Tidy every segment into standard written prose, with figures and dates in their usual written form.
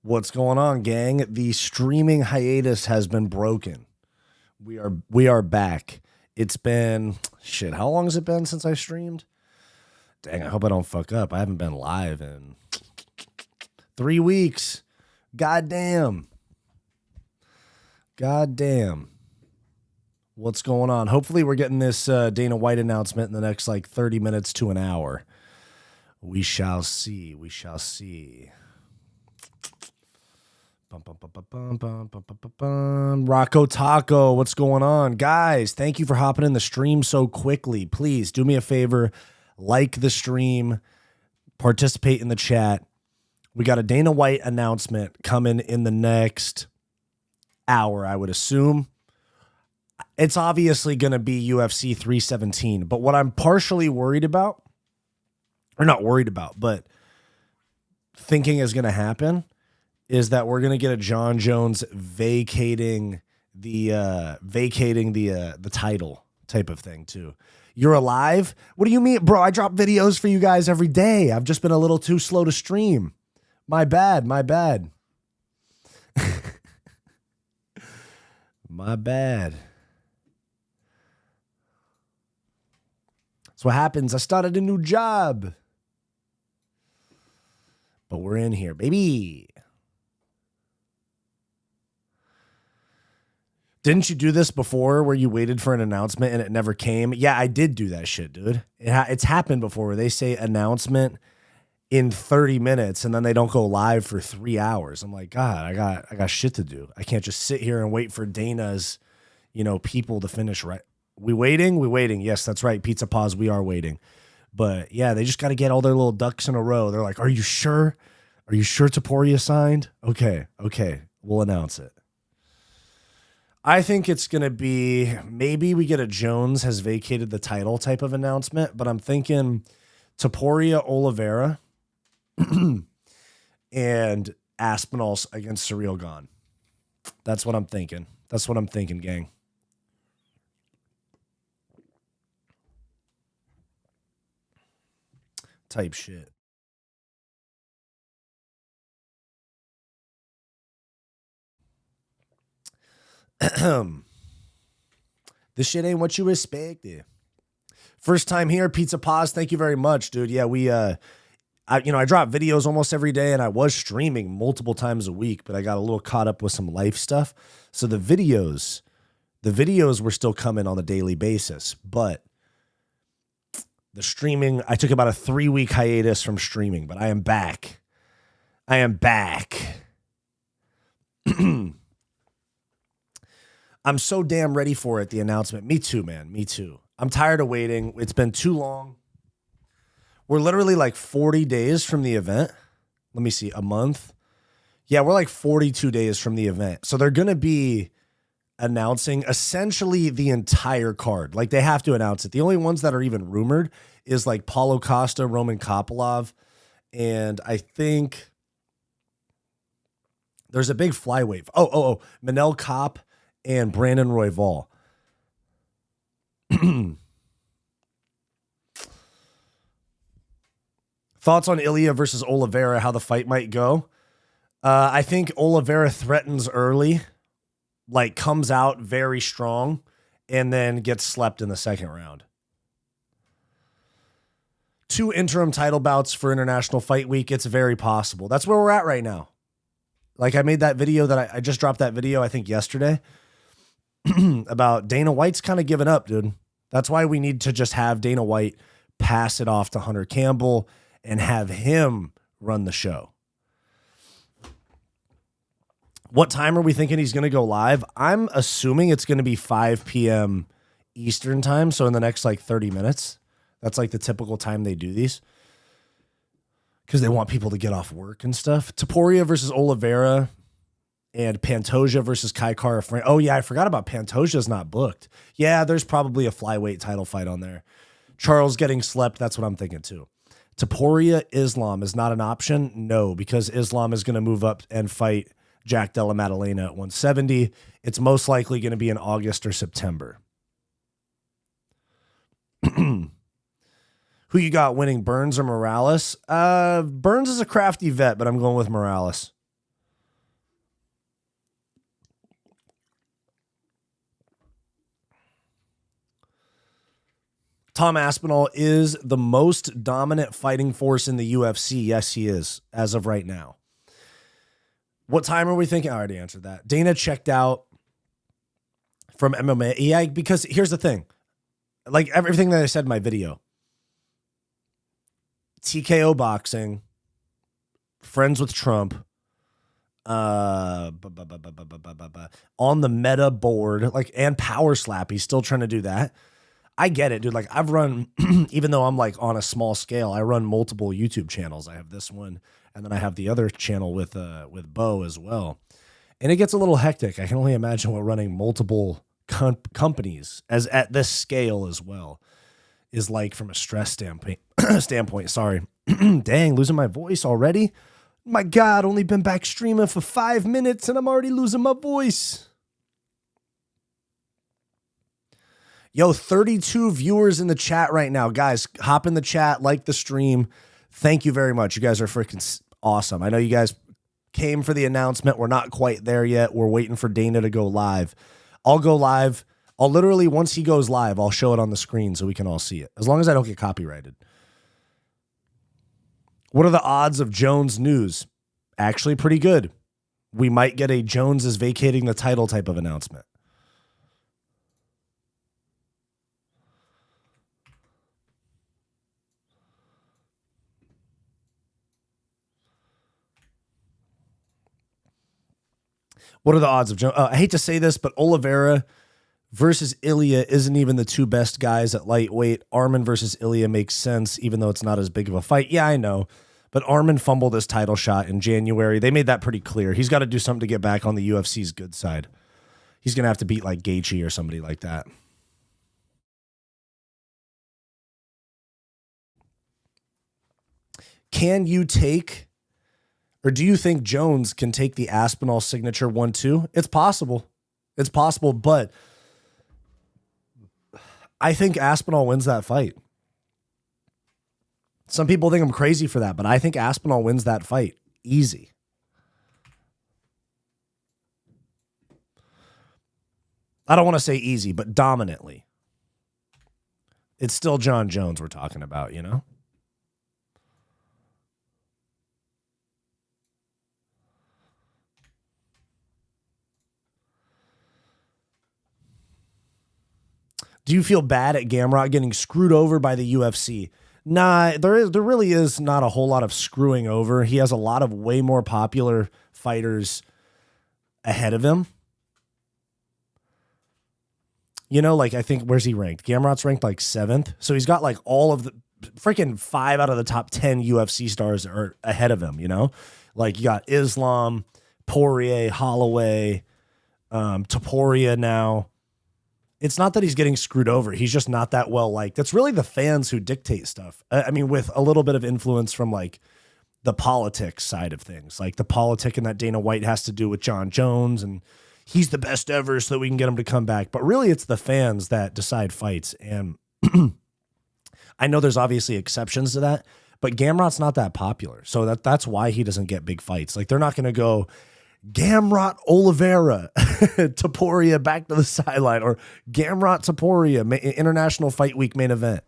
What's going on, gang? The streaming hiatus has been broken. We are back. It's been shit. How long has it been since I streamed? Dang, I hope I don't fuck up. I haven't been live in 3 weeks. Goddamn. What's going on? Hopefully we're getting this Dana White announcement in the next like 30 minutes to an hour. We shall see. We shall see. Rocco Taco, what's going on? Guys, thank you for hopping in the stream so quickly. Please do me a favor. Like the stream. Participate in the chat. We got a Dana White announcement coming in the next hour, I would assume. It's obviously going to be UFC 317. But what I'm partially worried about, or not worried about, but thinking is going to happen, is that we're gonna get a John Jones vacating the title type of thing too. You're alive? What do you mean, bro? I drop videos for you guys every day. I've just been a little too slow to stream. My bad. My bad. That's what happens. I started a new job, but we're in here, baby. Didn't you do this before where you waited for an announcement and it never came? Yeah, I did do that shit, dude. It's happened before where they say announcement in 30 minutes and then they don't go live for 3 hours. I'm like, God, I got shit to do. I can't just sit here and wait for Dana's, people to finish right. We waiting. Yes, that's right. Pizza Pause, we are waiting. But yeah, they just got to get all their little ducks in a row. They're like, are you sure? Are you sure Topuria signed? Okay. We'll announce it. I think it's going to be, maybe we get a Jones has vacated the title type of announcement, but I'm thinking Topuria, Oliveira, and Aspinall against Surreal Gone. That's what I'm thinking. Gang. Type shit. This shit ain't what you expected. First time here, Pizza Pause. Thank you very much, dude. Yeah, I drop videos almost every day, and I was streaming multiple times a week, but I got a little caught up with some life stuff. So the videos were still coming on a daily basis, but the streaming, I took about a 3-week hiatus from streaming, but I am back. I'm so damn ready for it, the announcement. Me too, man. Me too. I'm tired of waiting. It's been too long. We're literally like 40 days from the event. Let me see, a month? Yeah, we're like 42 days from the event. So they're going to be announcing essentially the entire card. Like they have to announce it. The only ones that are even rumored is like Paulo Costa, Roman Kopylov, and I think there's a big flyweight. Oh, Manel Kopp and Brandon Royval. Thoughts on Ilia versus Oliveira, how the fight might go? I think Oliveira threatens early, like comes out very strong, and then gets slept in the second round. 2 interim title bouts for International Fight Week. It's very possible. That's where we're at right now. Like I made that video that I just dropped that video, I think yesterday, about Dana White's kind of given up, dude. That's why we need to just have Dana White pass it off to Hunter Campbell and have him run the show. What time are we thinking he's going to go live? I'm assuming it's going to be 5 p.m. Eastern time. So in the next like 30 minutes, that's like the typical time they do these because they want people to get off work and stuff. Topuria versus Oliveira and Pantoja versus Kai Kara France. Oh yeah, I forgot about Pantoja's not booked. Yeah, there's probably a flyweight title fight on there. Charles getting slept. That's what I'm thinking too. Topuria Islam is not an option. No, because Islam is going to move up and fight Jack Della Maddalena at 170. It's most likely going to be in August or September. Who you got winning, Burns or Morales? Burns is a crafty vet, but I'm going with Morales. Tom Aspinall is the most dominant fighting force in the UFC. Yes, he is, as of right now. What time are we thinking? I already answered that. Dana checked out from MMA. Yeah, because here's the thing. Like everything that I said in my video. TKO boxing, friends with Trump, on the meta board, like, and power slap. He's still trying to do that. I get it, dude. Like I've run, even though I'm like on a small scale, I run multiple YouTube channels. I have this one, and then I have the other channel with Bo as well. And it gets a little hectic. I can only imagine what running multiple companies as at this scale as well is like from a stress standpoint. Sorry. Dang, losing my voice already. My God, only been back streaming for 5 minutes and I'm already losing my voice. Yo, 32 viewers in the chat right now. Guys, hop in the chat, like the stream. Thank you very much. You guys are freaking awesome. I know you guys came for the announcement. We're not quite there yet. We're waiting for Dana to go live. I'll go live. I'll literally, once he goes live, I'll show it on the screen so we can all see it. As long as I don't get copyrighted. What are the odds of Jones news? Actually pretty good. We might get a Jones is vacating the title type of announcement. What are the odds of Jones? I hate to say this, but Oliveira versus Ilia isn't even the two best guys at lightweight. Arman versus Ilia makes sense, even though it's not as big of a fight. Yeah, I know. But Arman fumbled his title shot in January. They made that pretty clear. He's got to do something to get back on the UFC's good side. He's going to have to beat like Gaethje or somebody like that. Can you take, or do you think Jones can take the Aspinall signature 1-2? It's possible. It's possible, but I think Aspinall wins that fight. Some people think I'm crazy for that, but I think Aspinall wins that fight. Easy. I don't want to say easy, but dominantly. It's still John Jones we're talking about, you know? Do you feel bad at Gamrot getting screwed over by the UFC? Nah, there really is not a whole lot of screwing over. He has a lot of way more popular fighters ahead of him. You know, like I think, where's he ranked? Gamrot's ranked like 7th. So he's got like all of the freaking 5 out of the top 10 UFC stars are ahead of him, you know? Like you got Islam, Poirier, Holloway, Topuria now. It's not that he's getting screwed over. He's just not that well liked. It's really the fans who dictate stuff. I mean, with a little bit of influence from like the politics side of things, like the politic and that Dana White has to do with John Jones and he's the best ever so that we can get him to come back. But really it's the fans that decide fights. And I know there's obviously exceptions to that, but Gamrot's not that popular. So that's why he doesn't get big fights. Like they're not going to go Gamrot Oliveira, Topuria back to the sideline, or Gamrot Topuria, International Fight Week main event.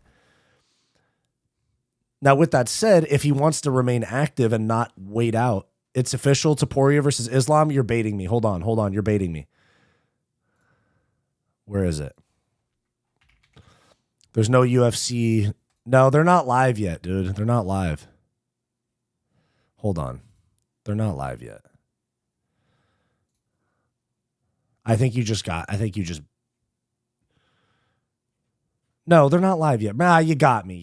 Now, with that said, if he wants to remain active and not wait out, it's official. Topuria versus Islam. You're baiting me. Hold on. You're baiting me. Where is it? There's no UFC. No, they're not live yet, dude. They're not live. Hold on. They're not live yet. I think you just. No, they're not live yet. Nah, you got me.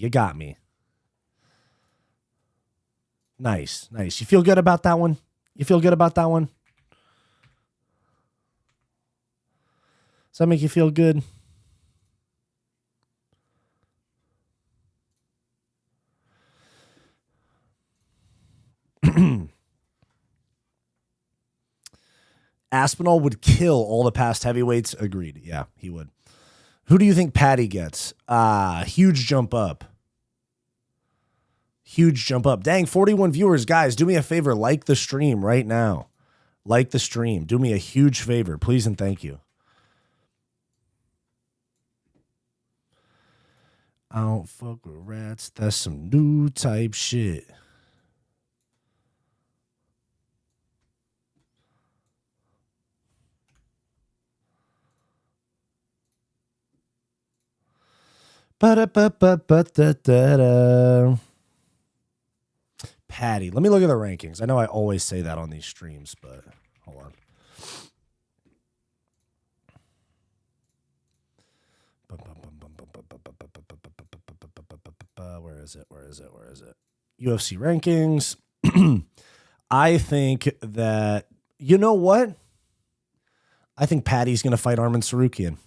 Nice. You feel good about that one? Does that make you feel good? Aspinall would kill all the past heavyweights. Agreed. Yeah, he would. Who do you think Patty gets? Huge jump up. Dang, 41 viewers. Guys, do me a favor. Like the stream right now. Do me a huge favor. Please and thank you. I don't fuck with rats. That's some new type shit. Ba-da-ba-ba-ba-da-da-da. Patty. Let me look at the rankings. I know I always say that on these streams, but hold on. Where is it? Where is it? Where is it? UFC rankings. I think that, you know what? I think Patty's going to fight Arman Tsarukyan.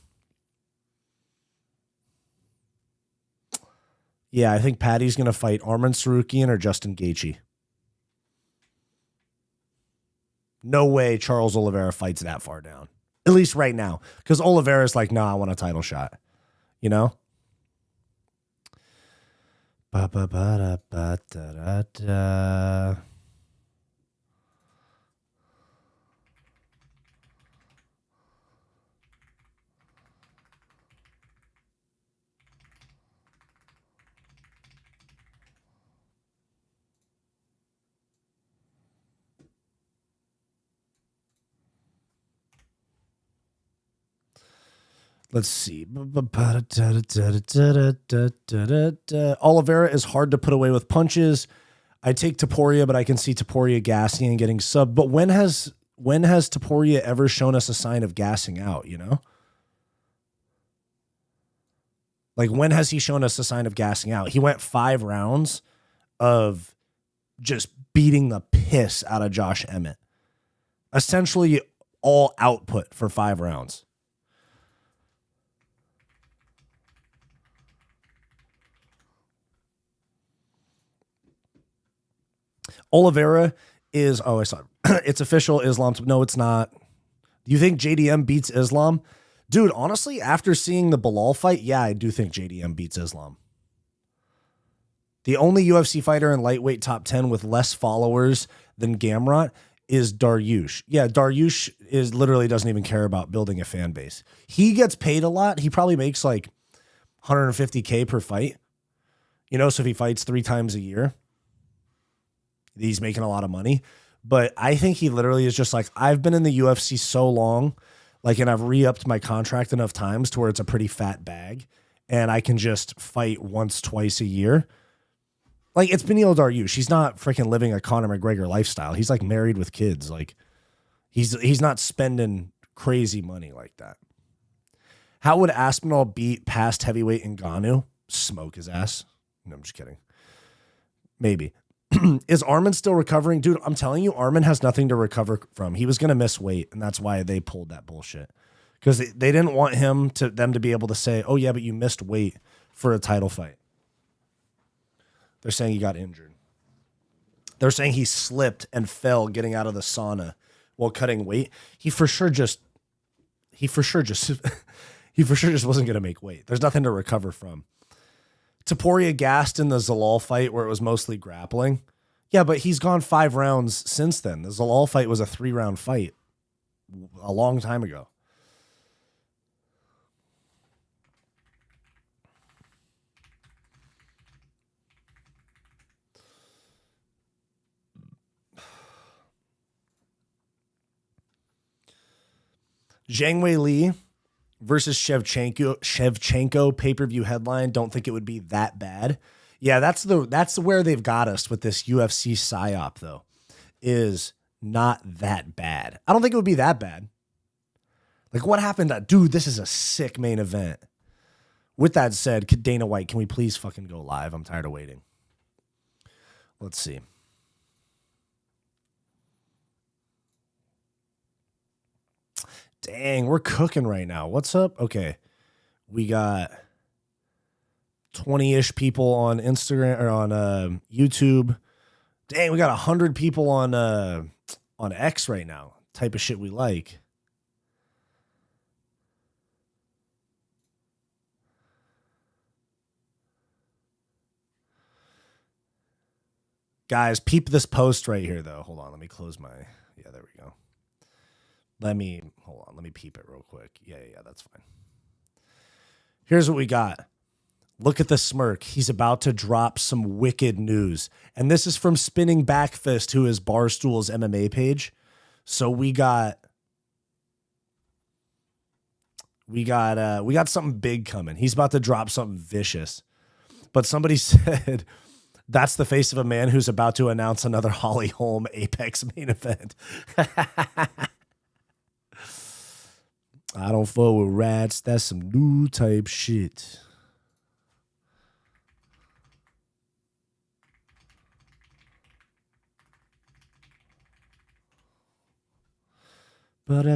Yeah, I think Patty's going to fight Arman Tsarukyan or Justin Gaethje. No way Charles Oliveira fights that far down. At least right now. Because Oliveira's like, no, I want a title shot. You know? Ba-ba-ba-da-ba-da-da-da. Let's see. Oliveira is hard to put away with punches. I take Topuria, but I can see Topuria gassing and getting subbed. But when has Topuria ever shown us a sign of gassing out, you know? Like, when has he shown us a sign of gassing out? He went 5 rounds of just beating the piss out of Josh Emmett. Essentially all output for 5 rounds. Oliveira is, I saw it. It's official Islam. No, it's not. Do you think JDM beats Islam? Dude, honestly, after seeing the Bilal fight, yeah, I do think JDM beats Islam. The only UFC fighter in lightweight top 10 with less followers than Gamrot is Dariush. Yeah, Dariush literally doesn't even care about building a fan base. He gets paid a lot. He probably makes like $150K per fight. You know, so if he fights 3 times a year, he's making a lot of money. But I think he literally is just like, I've been in the UFC so long, like, and I've re-upped my contract enough times to where it's a pretty fat bag, and I can just fight once, twice a year. Like, it's Beneil Dariush. He's not freaking living a Conor McGregor lifestyle. He's like married with kids. Like, he's not spending crazy money like that. How would Aspinall beat past heavyweight Ngannou? Smoke his ass. No, I'm just kidding. Maybe. Is Arman still recovering? Dude, I'm telling you, Arman has nothing to recover from. He was going to miss weight, and that's why they pulled that bullshit. Because they didn't want them to be able to say, oh, yeah, but you missed weight for a title fight. They're saying he got injured. They're saying he slipped and fell getting out of the sauna while cutting weight. He for sure just wasn't going to make weight. There's nothing to recover from. Topuria gassed in the Zalal fight where it was mostly grappling. Yeah, but he's gone 5 rounds since then. The Zalal fight was a 3-round fight a long time ago. Zhang Wei Li versus Shevchenko pay-per-view headline. Don't think it would be that bad. Yeah, that's where they've got us with this UFC psyop, though, is not that bad. I don't think it would be that bad. Like, what happened? Dude, this is a sick main event. With that said, Dana White, can we please fucking go live? I'm tired of waiting. Let's see. Dang, we're cooking right now. What's up? Okay. We got 20-ish people on Instagram or on YouTube. Dang, we got 100 people on X right now. Type of shit we like. Guys, peep this post right here, though. Hold on, let me close my... Yeah, there we go. Hold on, let me peep it real quick. Yeah, that's fine. Here's what we got. Look at the smirk. He's about to drop some wicked news. And this is from Spinning Backfist, who is Barstool's MMA page. So we got something big coming. He's about to drop something vicious. But somebody said that's the face of a man who's about to announce another Holly Holm Apex main event. I don't fuck with rats. That's some new type shit. Any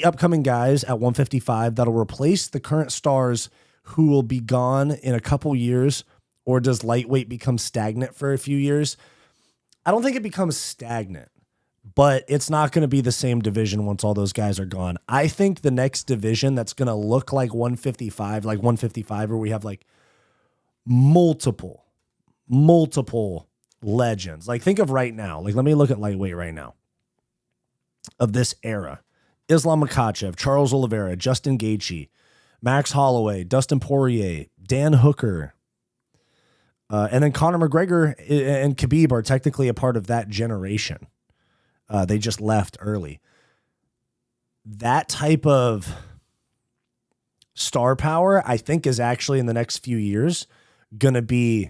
upcoming guys at 155 that'll replace the current stars who will be gone in a couple years, or does lightweight become stagnant for a few years? I don't think it becomes stagnant, but it's not going to be the same division once all those guys are gone. I think the next division that's going to look like 155, where we have like multiple legends. Like, think of right now. Like, let me look at lightweight right now of this era. Islam Makhachev, Charles Oliveira, Justin Gaethje, Max Holloway, Dustin Poirier, Dan Hooker, and then Conor McGregor and Khabib are technically a part of that generation. They just left early. That type of star power, I think, is actually in the next few years going to be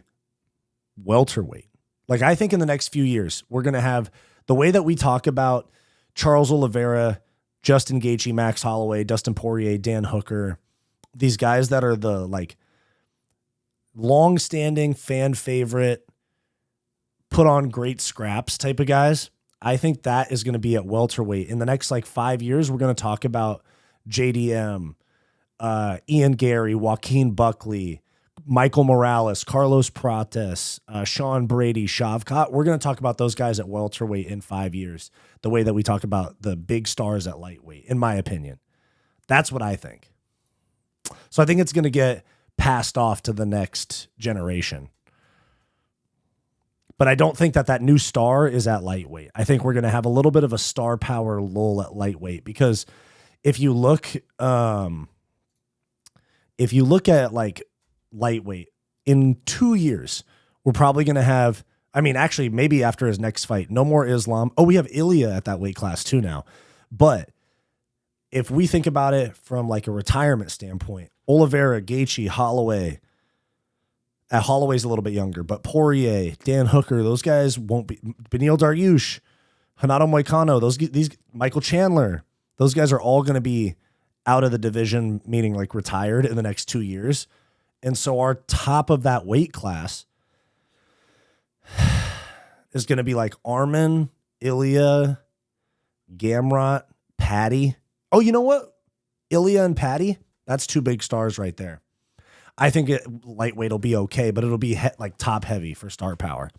welterweight. Like, I think in the next few years, we're going to have the way that we talk about Charles Oliveira, Justin Gaethje, Max Holloway, Dustin Poirier, Dan Hooker, these guys that are the like long-standing fan favorite, put on great scraps type of guys. I think that is going to be at welterweight. In the next like 5 years, we're going to talk about JDM, Ian Gary, Joaquin Buckley, Michael Morales, Carlos Prates, Sean Brady, Shavkat. We're going to talk about those guys at welterweight in 5 years, the way that we talk about the big stars at lightweight, in my opinion. That's what I think. So I think it's going to get passed off to the next generation. But I don't think that that new star is at lightweight. I think we're going to have a little bit of a star power lull at lightweight, because if you look at like lightweight in 2 years, we're probably going to have, I mean, actually maybe after his next fight, no more Islam. Oh, we have Ilia at that weight class too now. But if we think about it from like a retirement standpoint, Oliveira, Gaethje, Holloway, Holloway's a little bit younger, but Poirier, Dan Hooker, those guys won't be. Beneil Dariush, Renato Moicano, these Michael Chandler, those guys are all going to be out of the division, meaning like retired in the next 2 years. And so our top of that weight class is going to be like Arman, Ilia, Gamrot, Patty. Oh, you know what? Ilia and Patty, that's two big stars right there. I think lightweight will be okay, but it'll be like top heavy for star power,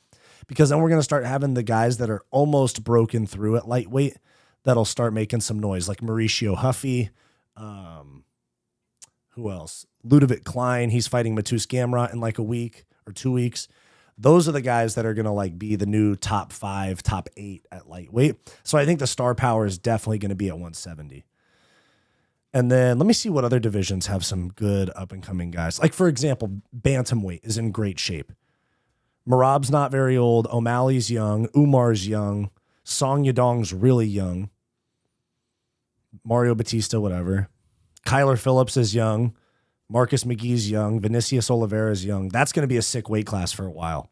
because then we're going to start having the guys that are almost broken through at lightweight that'll start making some noise, like Mauricio Huffy. Who else? Ludovic Klein. He's fighting Matus Gamrot in like a week or 2 weeks. Those are the guys that are going to like be the new top 5, top 8 at lightweight. So I think the star power is definitely going to be at 170. And then let me see what other divisions have some good up-and-coming guys. Like, for example, bantamweight is in great shape. Merab's not very old. O'Malley's young. Umar's young. Song Yadong's really young. Mario Batista, whatever. Kyler Phillips is young. Marcus McGee's young. Vinicius Oliveira's young. That's going to be a sick weight class for a while.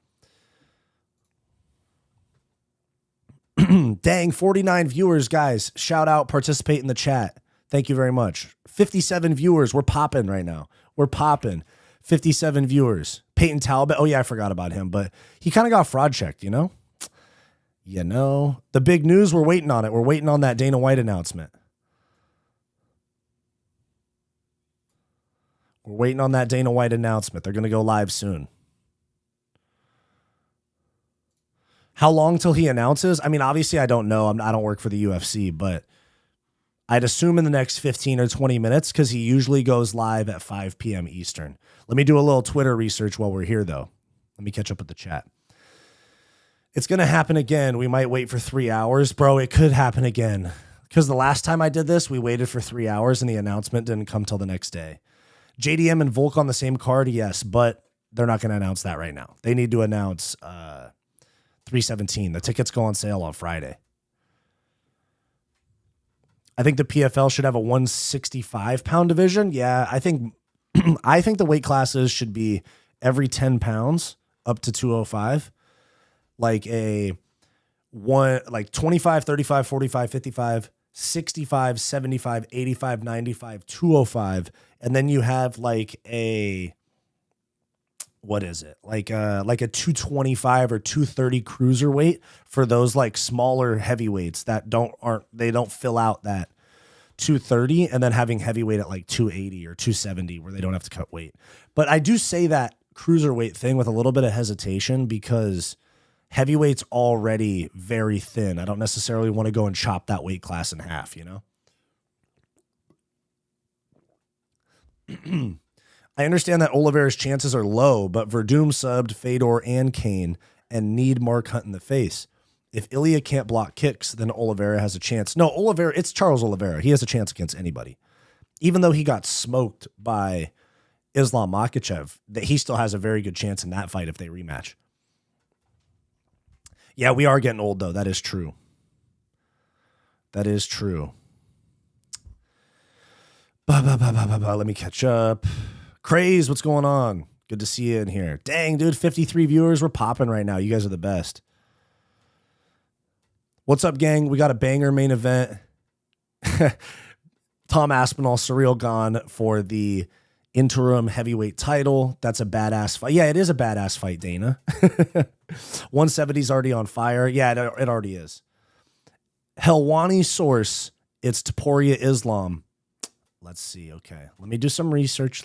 Dang, 49 viewers, guys. Shout out, participate in the chat. Thank you very much. 57 viewers. We're popping right now. We're popping. 57 viewers. Peyton Talbot. Oh, yeah, I forgot about him, but he kind of got fraud checked, you know? The big news, we're waiting on it. We're waiting on that Dana White announcement. We're waiting on that Dana White announcement. They're going to go live soon. How long till he announces? I mean, obviously, I don't know. I don't work for the UFC, but I'd assume in the next 15 or 20 minutes, because he usually goes live at 5 p.m. Eastern. Let me do a little Twitter research while we're here, though. Let me catch up with the chat. It's going to happen again. We might wait for 3 hours. Bro, it could happen again. Because the last time I did this, we waited for 3 hours and the announcement didn't come till the next day. JDM and Volk on the same card, yes, but they're not going to announce that right now. They need to announce 317. The tickets go on sale on Friday. I think the PFL should have a 165-pound division. Yeah, I think the weight classes should be every 10 pounds up to 205. Like 25, 35, 45, 55, 65, 75, 85, 95, 205. And then you have like a, what is it? Like a 225 or 230 cruiserweight for those like smaller heavyweights that don't fill out that 230, and then having heavyweight at like 280 or 270 where they don't have to cut weight. But I do say that cruiserweight thing with a little bit of hesitation because heavyweight's already very thin. I don't necessarily want to go and chop that weight class in half, you know? I understand that Oliveira's chances are low, but Verdum subbed Fedor and Kane and need Mark Hunt in the face. If Ilia can't block kicks, then Oliveira has a chance. No, Oliveira, it's Charles Oliveira. He has a chance against anybody. Even though he got smoked by Islam Makhachev, that he still has a very good chance in that fight if they rematch. Yeah, we are getting old, though. That is true. That is true. Let me catch up. Craze, what's going on? Good to see you in here. Dang, dude, 53 viewers. We're popping right now. You guys are the best. What's up, gang? We got a banger main event. Tom Aspinall, Surreal gone for the interim heavyweight title. That's a badass fight. Yeah, it is a badass fight, Dana. 170's already on fire. Yeah, it already is. Helwani source. It's Topuria Islam. Let's see. Okay. Let me do some research.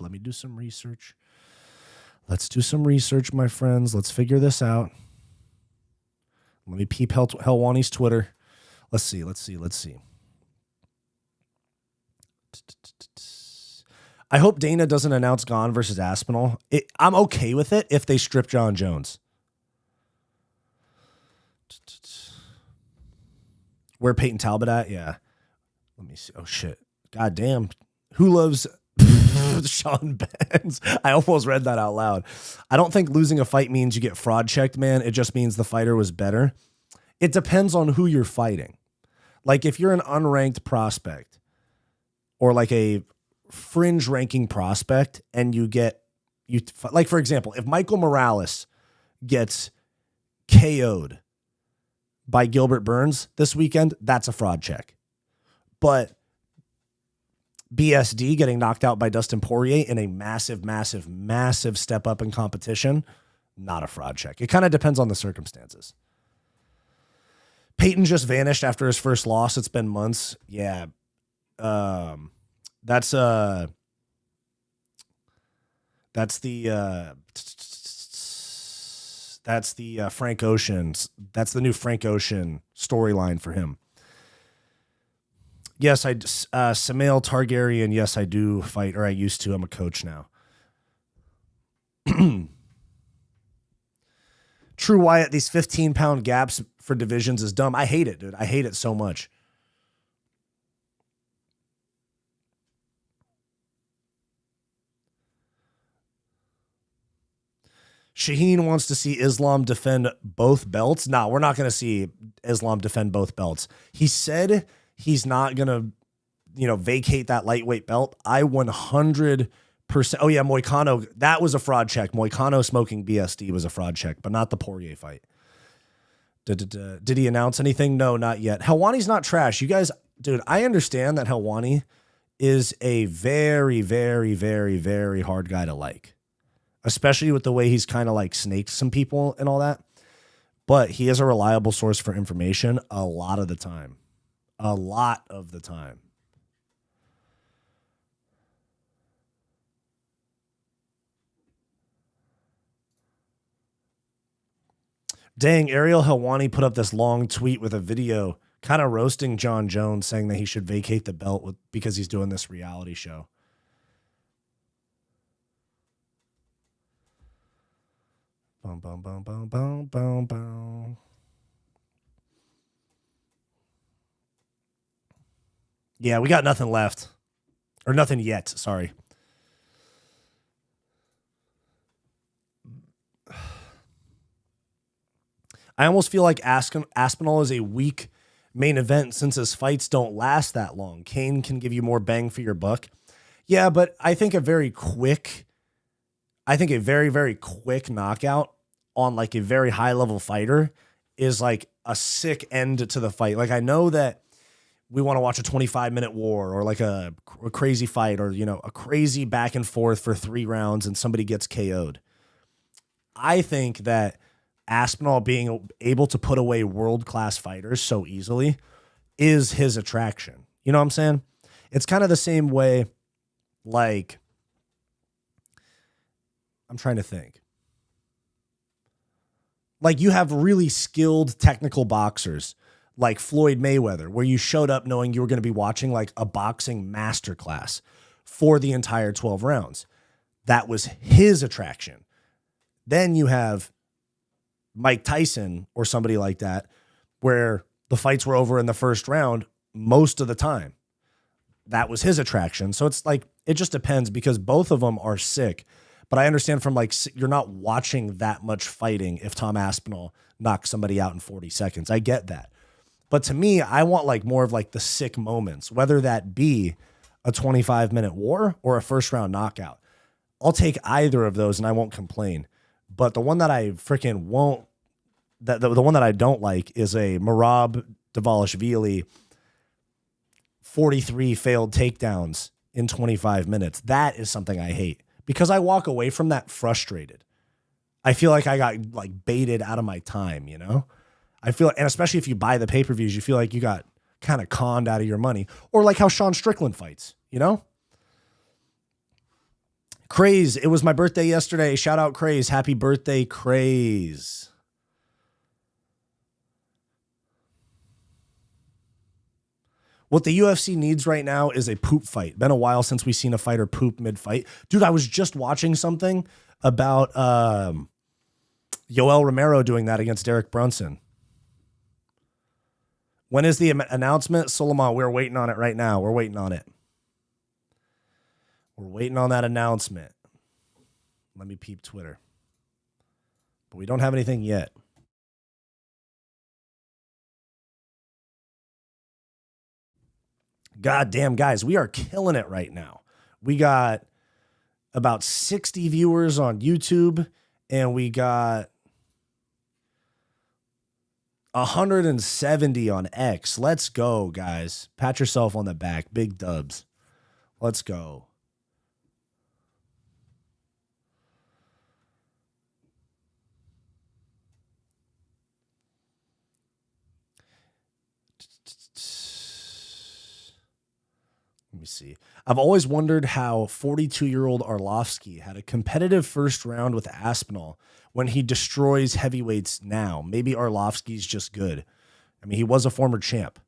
Let's do some research, my friends. Let's figure this out. Let me peep Helwani's Twitter. Let's see. I hope Dana doesn't announce Gane versus Aspinall. I'm okay with it if they strip John Jones. Where Peyton Talbot at? Yeah. Let me see. Oh, shit. God damn. Who loves Sean Benz? I almost read that out loud. I don't think losing a fight means you get fraud checked, man. It just means the fighter was better. It depends on who you're fighting. Like if you're an unranked prospect or like a fringe ranking prospect and like for example, if Michael Morales gets KO'd by Gilbert Burns this weekend, that's a fraud check. But BSD getting knocked out by Dustin Poirier in a massive step up in competition, not a fraud check. It kind of depends on the circumstances. Peyton just vanished after his first loss. It's been months. Yeah. That's the Frank Ocean. That's the new Frank Ocean storyline for him. Yes, Samael Targaryen. Yes, I do fight, or I used to. I'm a coach now. True Wyatt, these 15-pound gaps for divisions is dumb. I hate it, dude. I hate it so much. Shaheen wants to see Islam defend both belts. No, we're not going to see Islam defend both belts. He said he's not going to, vacate that lightweight belt. I 100%. Oh, yeah, Moicano. That was a fraud check. Moicano smoking BSD was a fraud check, but not the Poirier fight. Did he announce anything? No, not yet. Helwani's not trash. You guys, dude, I understand that Helwani is a very, very, very, very hard guy to like, especially with the way he's kind of like snaked some people and all that. But he is a reliable source for information a lot of the time. A lot of the time. Dang, Ariel Helwani put up this long tweet with a video kind of roasting John Jones, saying that he should vacate the belt because he's doing this reality show. Boom, boom, boom, boom, boom, boom, boom. Yeah, we got nothing left. Or nothing yet, sorry. I almost feel like Aspinall is a weak main event since his fights don't last that long. Kane can give you more bang for your buck. Yeah, but I think a very, very quick knockout on like a very high level fighter is like a sick end to the fight. Like I know that we want to watch a 25-minute war or like a crazy fight or, you know, a crazy back and forth for 3 rounds and somebody gets KO'd. I think that Aspinall being able to put away world-class fighters so easily is his attraction. You know what I'm saying? It's kind of the same way, like, I'm trying to think. Like you have really skilled technical boxers like Floyd Mayweather, where you showed up knowing you were going to be watching like a boxing masterclass for the entire 12 rounds. That was his attraction. Then you have Mike Tyson or somebody like that, where the fights were over in the first round most of the time. That was his attraction. So it's like, it just depends because both of them are sick. But I understand from like, you're not watching that much fighting if Tom Aspinall knocks somebody out in 40 seconds. I get that. But to me, I want like more of like the sick moments, whether that be a 25-minute war or a first round knockout. I'll take either of those and I won't complain. But the one that I freaking won't, the one that I don't like is a Merab Dvalishvili 43 failed takedowns in 25 minutes. That is something I hate because I walk away from that frustrated. I feel like I got like baited out of my time, you know? I feel, and especially if you buy the pay-per-views, you feel like you got kind of conned out of your money. Or like how Sean Strickland fights, you know? Craze, it was my birthday yesterday. Shout out Craze. Happy birthday, Craze. What the UFC needs right now is a poop fight. Been a while since we've seen a fighter poop mid-fight. Dude, I was just watching something about Yoel Romero doing that against Derek Brunson. When is the announcement? Suleiman, we're waiting on it right now. We're waiting on it. We're waiting on that announcement. Let me peep Twitter. But we don't have anything yet. God damn, guys, we are killing it right now. We got about 60 viewers on YouTube, and we got 170 on X. Let's go, guys. Pat yourself on the back. Big dubs. Let's go. Let me see. I've always wondered how 42-year-old Arlovsky had a competitive first round with Aspinall when he destroys heavyweights now. Maybe Arlovsky's just good. I mean, he was a former champ.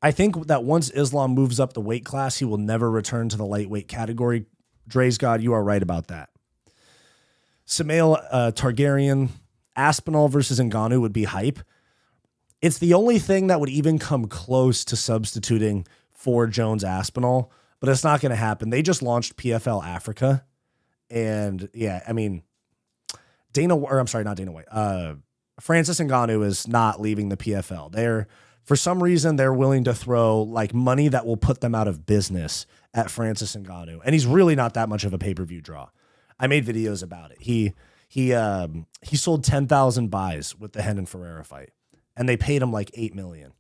I think that once Islam moves up the weight class, he will never return to the lightweight category. Dre's God, you are right about that. Samael Targaryen, Aspinall versus Ngannou would be hype. It's the only thing that would even come close to substituting for Jones Aspinall, but it's not going to happen. They just launched PFL Africa. And yeah, I mean, Francis Ngannou is not leaving the PFL. For some reason, they're willing to throw like money that will put them out of business at Francis Ngannou. And he's really not that much of a pay-per-view draw. I made videos about it. He sold 10,000 buys with the Hendon Ferreira fight, and they paid him like $8 million.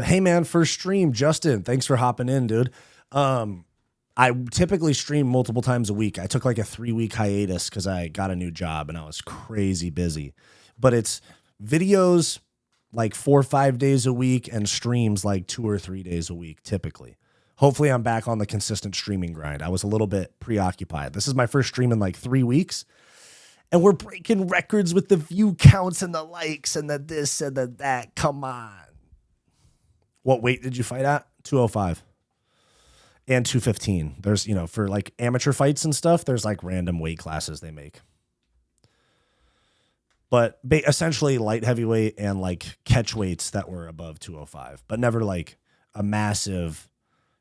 Hey man, first stream, Justin. Thanks for hopping in, dude. I typically stream multiple times a week. I took like a 3-week hiatus because I got a new job and I was crazy busy. But it's videos like 4 or 5 days a week and streams like 2 or 3 days a week, typically. Hopefully I'm back on the consistent streaming grind. I was a little bit preoccupied. This is my first stream in like 3 weeks. And we're breaking records with the view counts and the likes and the this and the that. Come on. What weight did you fight at? 205 and 215. There's, for like amateur fights and stuff, there's like random weight classes they make. But essentially light heavyweight and like catch weights that were above 205, but never like a massive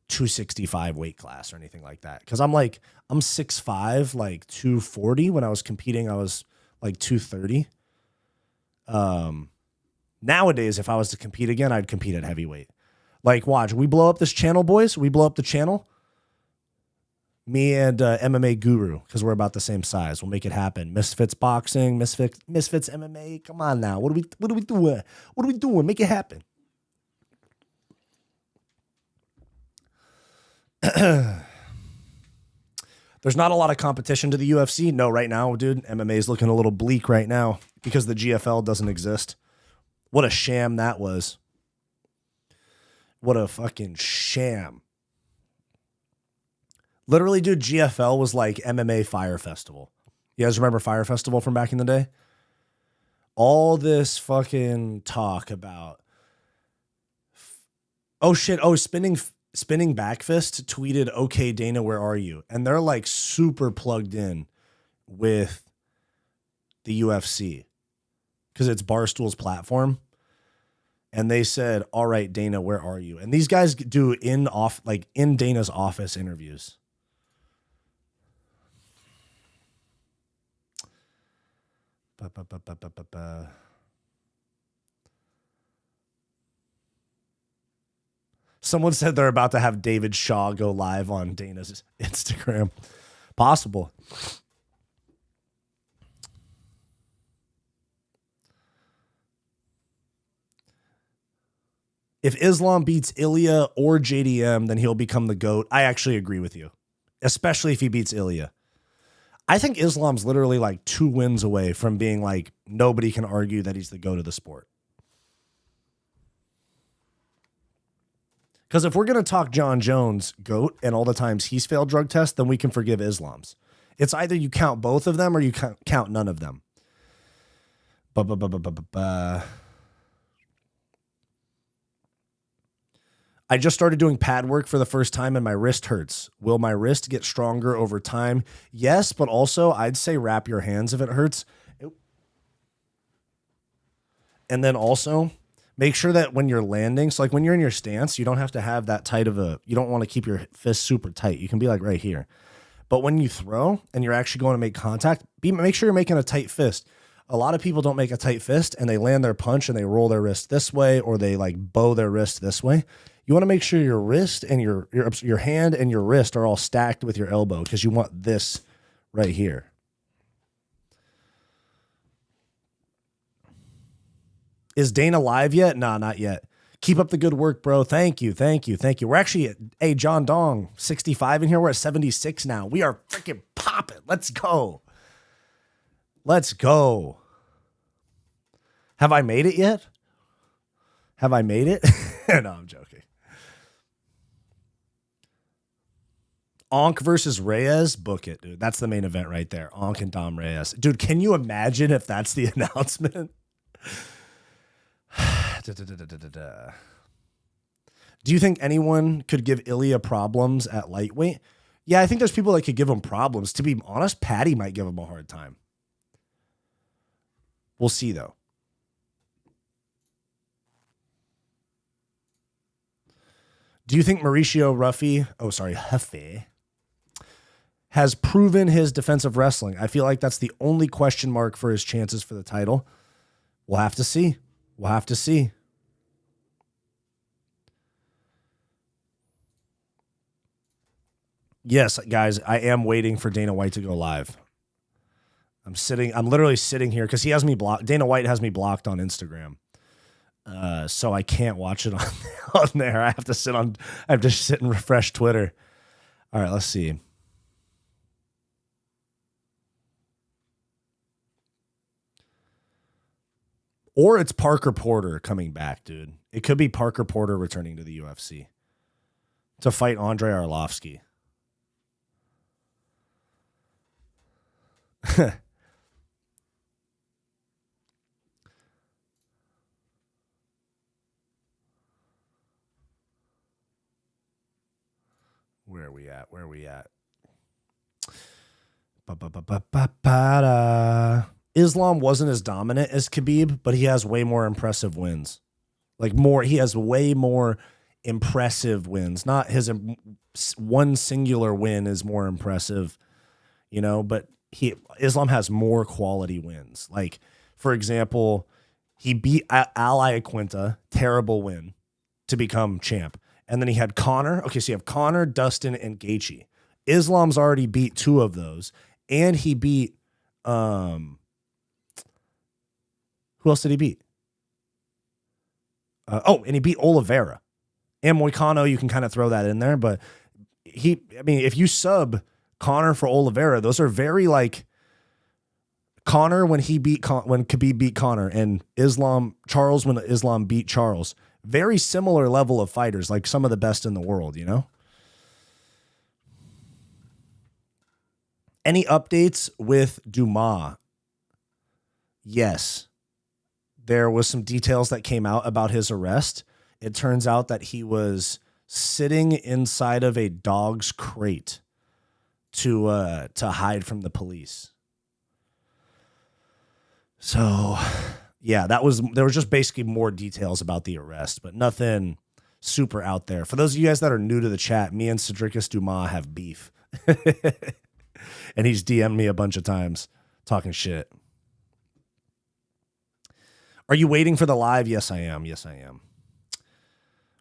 265 weight class or anything like that. Cause I'm 6'5", like 240. When I was competing, I was like 230. Nowadays, if I was to compete again, I'd compete at heavyweight. Like, watch, we blow up this channel, boys. We blow up the channel. Me and MMA Guru, because we're about the same size. We'll make it happen. Misfits Boxing, Misfits MMA. Come on now. What are we doing? What are we doing? Make it happen. There's not a lot of competition to the UFC. No, right now, dude, MMA is looking a little bleak right now because the GFL doesn't exist. What a sham that was. What a fucking sham. Literally, dude, GFL was like MMA Fire Festival. You guys remember Fire Festival from back in the day? All this fucking talk about, Spinning Back Fist tweeted, "Okay, Dana, where are you?" And they're like super plugged in with the UFC because it's Barstool's platform. And they said, "All right, Dana, where are you?" And these guys do in Dana's office interviews. Someone said they're about to have David Shaw go live on Dana's Instagram. Possible. If Islam beats Ilia or JDM, then he'll become the GOAT. I actually agree with you, especially if he beats Ilia. I think Islam's literally like 2 wins away from being like, nobody can argue that he's the GOAT of the sport. Because if we're going to talk John Jones GOAT and all the times he's failed drug tests, then we can forgive Islam's. It's either you count both of them or you count none of them. I just started doing pad work for the first time and my wrist hurts. Will my wrist get stronger over time? Yes, but also I'd say wrap your hands if it hurts. And then also make sure that when you're landing, so like when you're in your stance, you don't have to have that tight of you don't want to keep your fist super tight. You can be like right here. But when you throw and you're actually going to make contact, make sure you're making a tight fist. A lot of people don't make a tight fist and they land their punch and they roll their wrist this way or they like bow their wrist this way. You want to make sure your wrist and your hand and your wrist are all stacked with your elbow because you want this right here. Is Dana live yet? Nah, not yet. Keep up the good work, bro. Thank you. We're actually at, John Dong, 65 in here. We're at 76 now. We are freaking popping. Let's go. Have I made it yet? No, I'm joking. Onk versus Reyes, book it, dude. That's the main event right there. Onk and Dom Reyes. Dude, can you imagine if that's the announcement? Do you think anyone could give Ilia problems at lightweight? Yeah, I think there's people that could give him problems. To be honest, Patty might give him a hard time. We'll see, though. Do you think Mauricio Huffy has proven his defensive wrestling? I feel like that's the only question mark for his chances for the title. We'll have to see. Yes, guys, I am waiting for Dana White to go live. I'm literally sitting here because he has me blocked. Dana White has me blocked on Instagram. So I can't watch it on there. I have to sit and refresh Twitter. All right, let's see. Or it's Parker Porter coming back, dude. It could be Parker Porter returning to the UFC. to fight Andrei Arlovsky. Where are we at? Where are we at? Islam wasn't as dominant as Khabib, but he has way more impressive wins. He has way more impressive wins. Not his one singular win is more impressive, but Islam has more quality wins. Like, for example, he beat Al Iaquinta, terrible win, to become champ. And then he had Conor. Okay, so you have Conor, Dustin, and Gaethje. Islam's already beat 2 of those. And he beat, who else did he beat? And he beat Oliveira. And Moicano, you can kind of throw that in there. But if you sub Conor for Oliveira, those are very Conor when Khabib beat Conor, and Charles when Islam beat Charles. Very similar level of fighters, like some of the best in the world, Any updates with Dumas? Yes. There was some details that came out about his arrest. It turns out that he was sitting inside of a dog's crate to hide from the police. So, yeah, there was just basically more details about the arrest, but nothing super out there. For those of you guys that are new to the chat, me and Cedricus Dumas have beef. And he's DM'd me a bunch of times talking shit. Are you waiting for the live? Yes, I am. Yes, I am.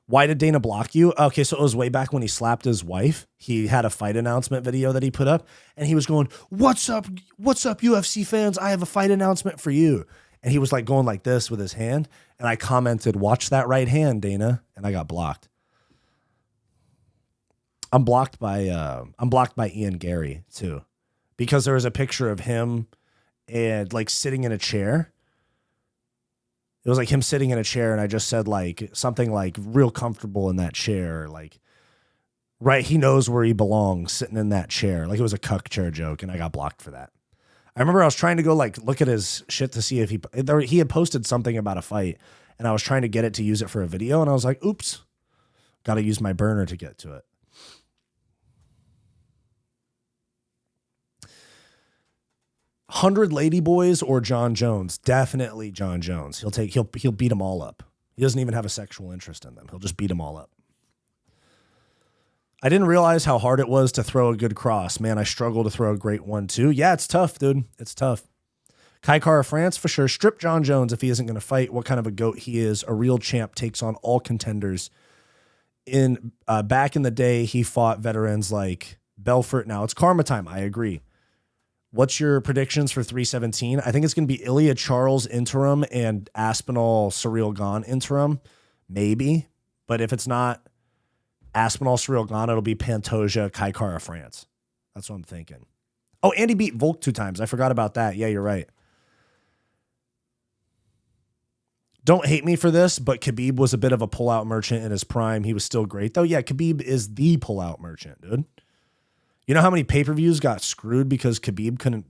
Why did Dana block you? Okay, so it was way back when he slapped his wife. He had a fight announcement video that he put up, and he was going, "What's up, UFC fans? I have a fight announcement for you." And he was going like this with his hand, and I commented, "Watch that right hand, Dana," and I got blocked. I'm blocked by Ian Gary too, because there was a picture of him and sitting in a chair. It was him sitting in a chair, and I just said something real comfortable in that chair, right. He knows where he belongs, sitting in that chair. It was a cuck chair joke, and I got blocked for that. I remember I was trying to go look at his shit to see if he had posted something about a fight, and I was trying to get it to use it for a video, and I was like, "Oops, got to use my burner to get to it." 100 Ladyboys or John Jones? Definitely John Jones. He'll beat them all up. He doesn't even have a sexual interest in them. He'll just beat them all up. I didn't realize how hard it was to throw a good cross. Man, I struggle to throw a great one too. Yeah, it's tough, dude. It's tough. Kai Kara France, for sure. Strip John Jones if he isn't going to fight. What kind of a goat he is. A real champ takes on all contenders. Back in the day, he fought veterans like Belfort. Now it's karma time. I agree. What's your predictions for 317? I think it's going to be Ilia Charles interim and Aspinall Cyril Gane interim. Maybe. But if it's not Aspinall Cyril Gane, it'll be Pantoja Kai Kara France. That's what I'm thinking. Oh, Andy beat Volk 2 times. I forgot about that. Yeah, you're right. Don't hate me for this, but Khabib was a bit of a pullout merchant in his prime. He was still great, though. Yeah, Khabib is the pullout merchant, dude. You know how many pay-per-views got screwed because Khabib couldn't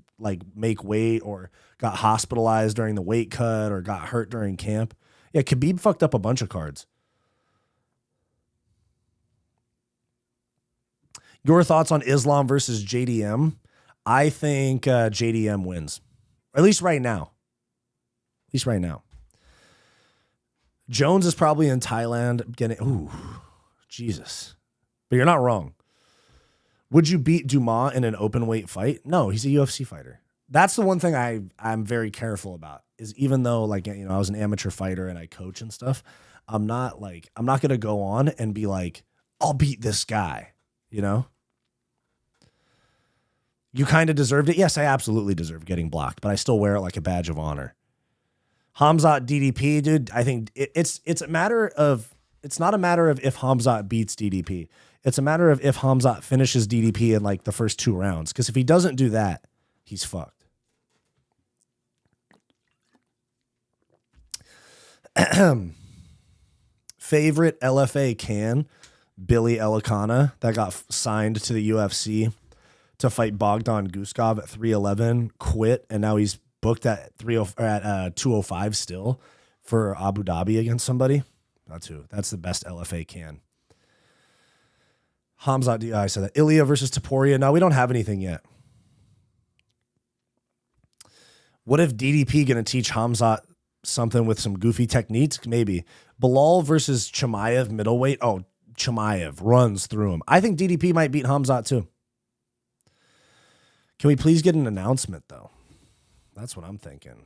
make weight or got hospitalized during the weight cut or got hurt during camp? Yeah, Khabib fucked up a bunch of cards. Your thoughts on Islam versus JDM? I think JDM wins. Or at least right now. Jones is probably in Thailand getting... Ooh, Jesus. But you're not wrong. Would you beat Dumas in an open weight fight? No, he's a UFC fighter. That's the one thing I'm very careful about, is even though I was an amateur fighter and I coach and stuff, I'm not going to go on and be like, I'll beat this guy, You kind of deserved it. Yes, I absolutely deserve getting blocked, but I still wear it like a badge of honor. Hamzat DDP, dude, I think it's a matter of, it's not a matter of if Hamzat beats DDP. It's a matter of if Hamzat finishes DDP in the first 2 rounds. Because if he doesn't do that, he's fucked. Favorite LFA can? Billy Elikana that got signed to the UFC to fight Bogdan Guskov at 311, quit, and now he's booked at 205 still for Abu Dhabi against somebody. That's the best LFA can. Hamzat DI said that. Ilia versus Topuria. No, we don't have anything yet. What if DDP going to teach Hamzat something with some goofy techniques? Maybe. Bilal versus Chimaev middleweight. Oh, Chimaev runs through him. I think DDP might beat Hamzat too. Can we please get an announcement, though? That's what I'm thinking.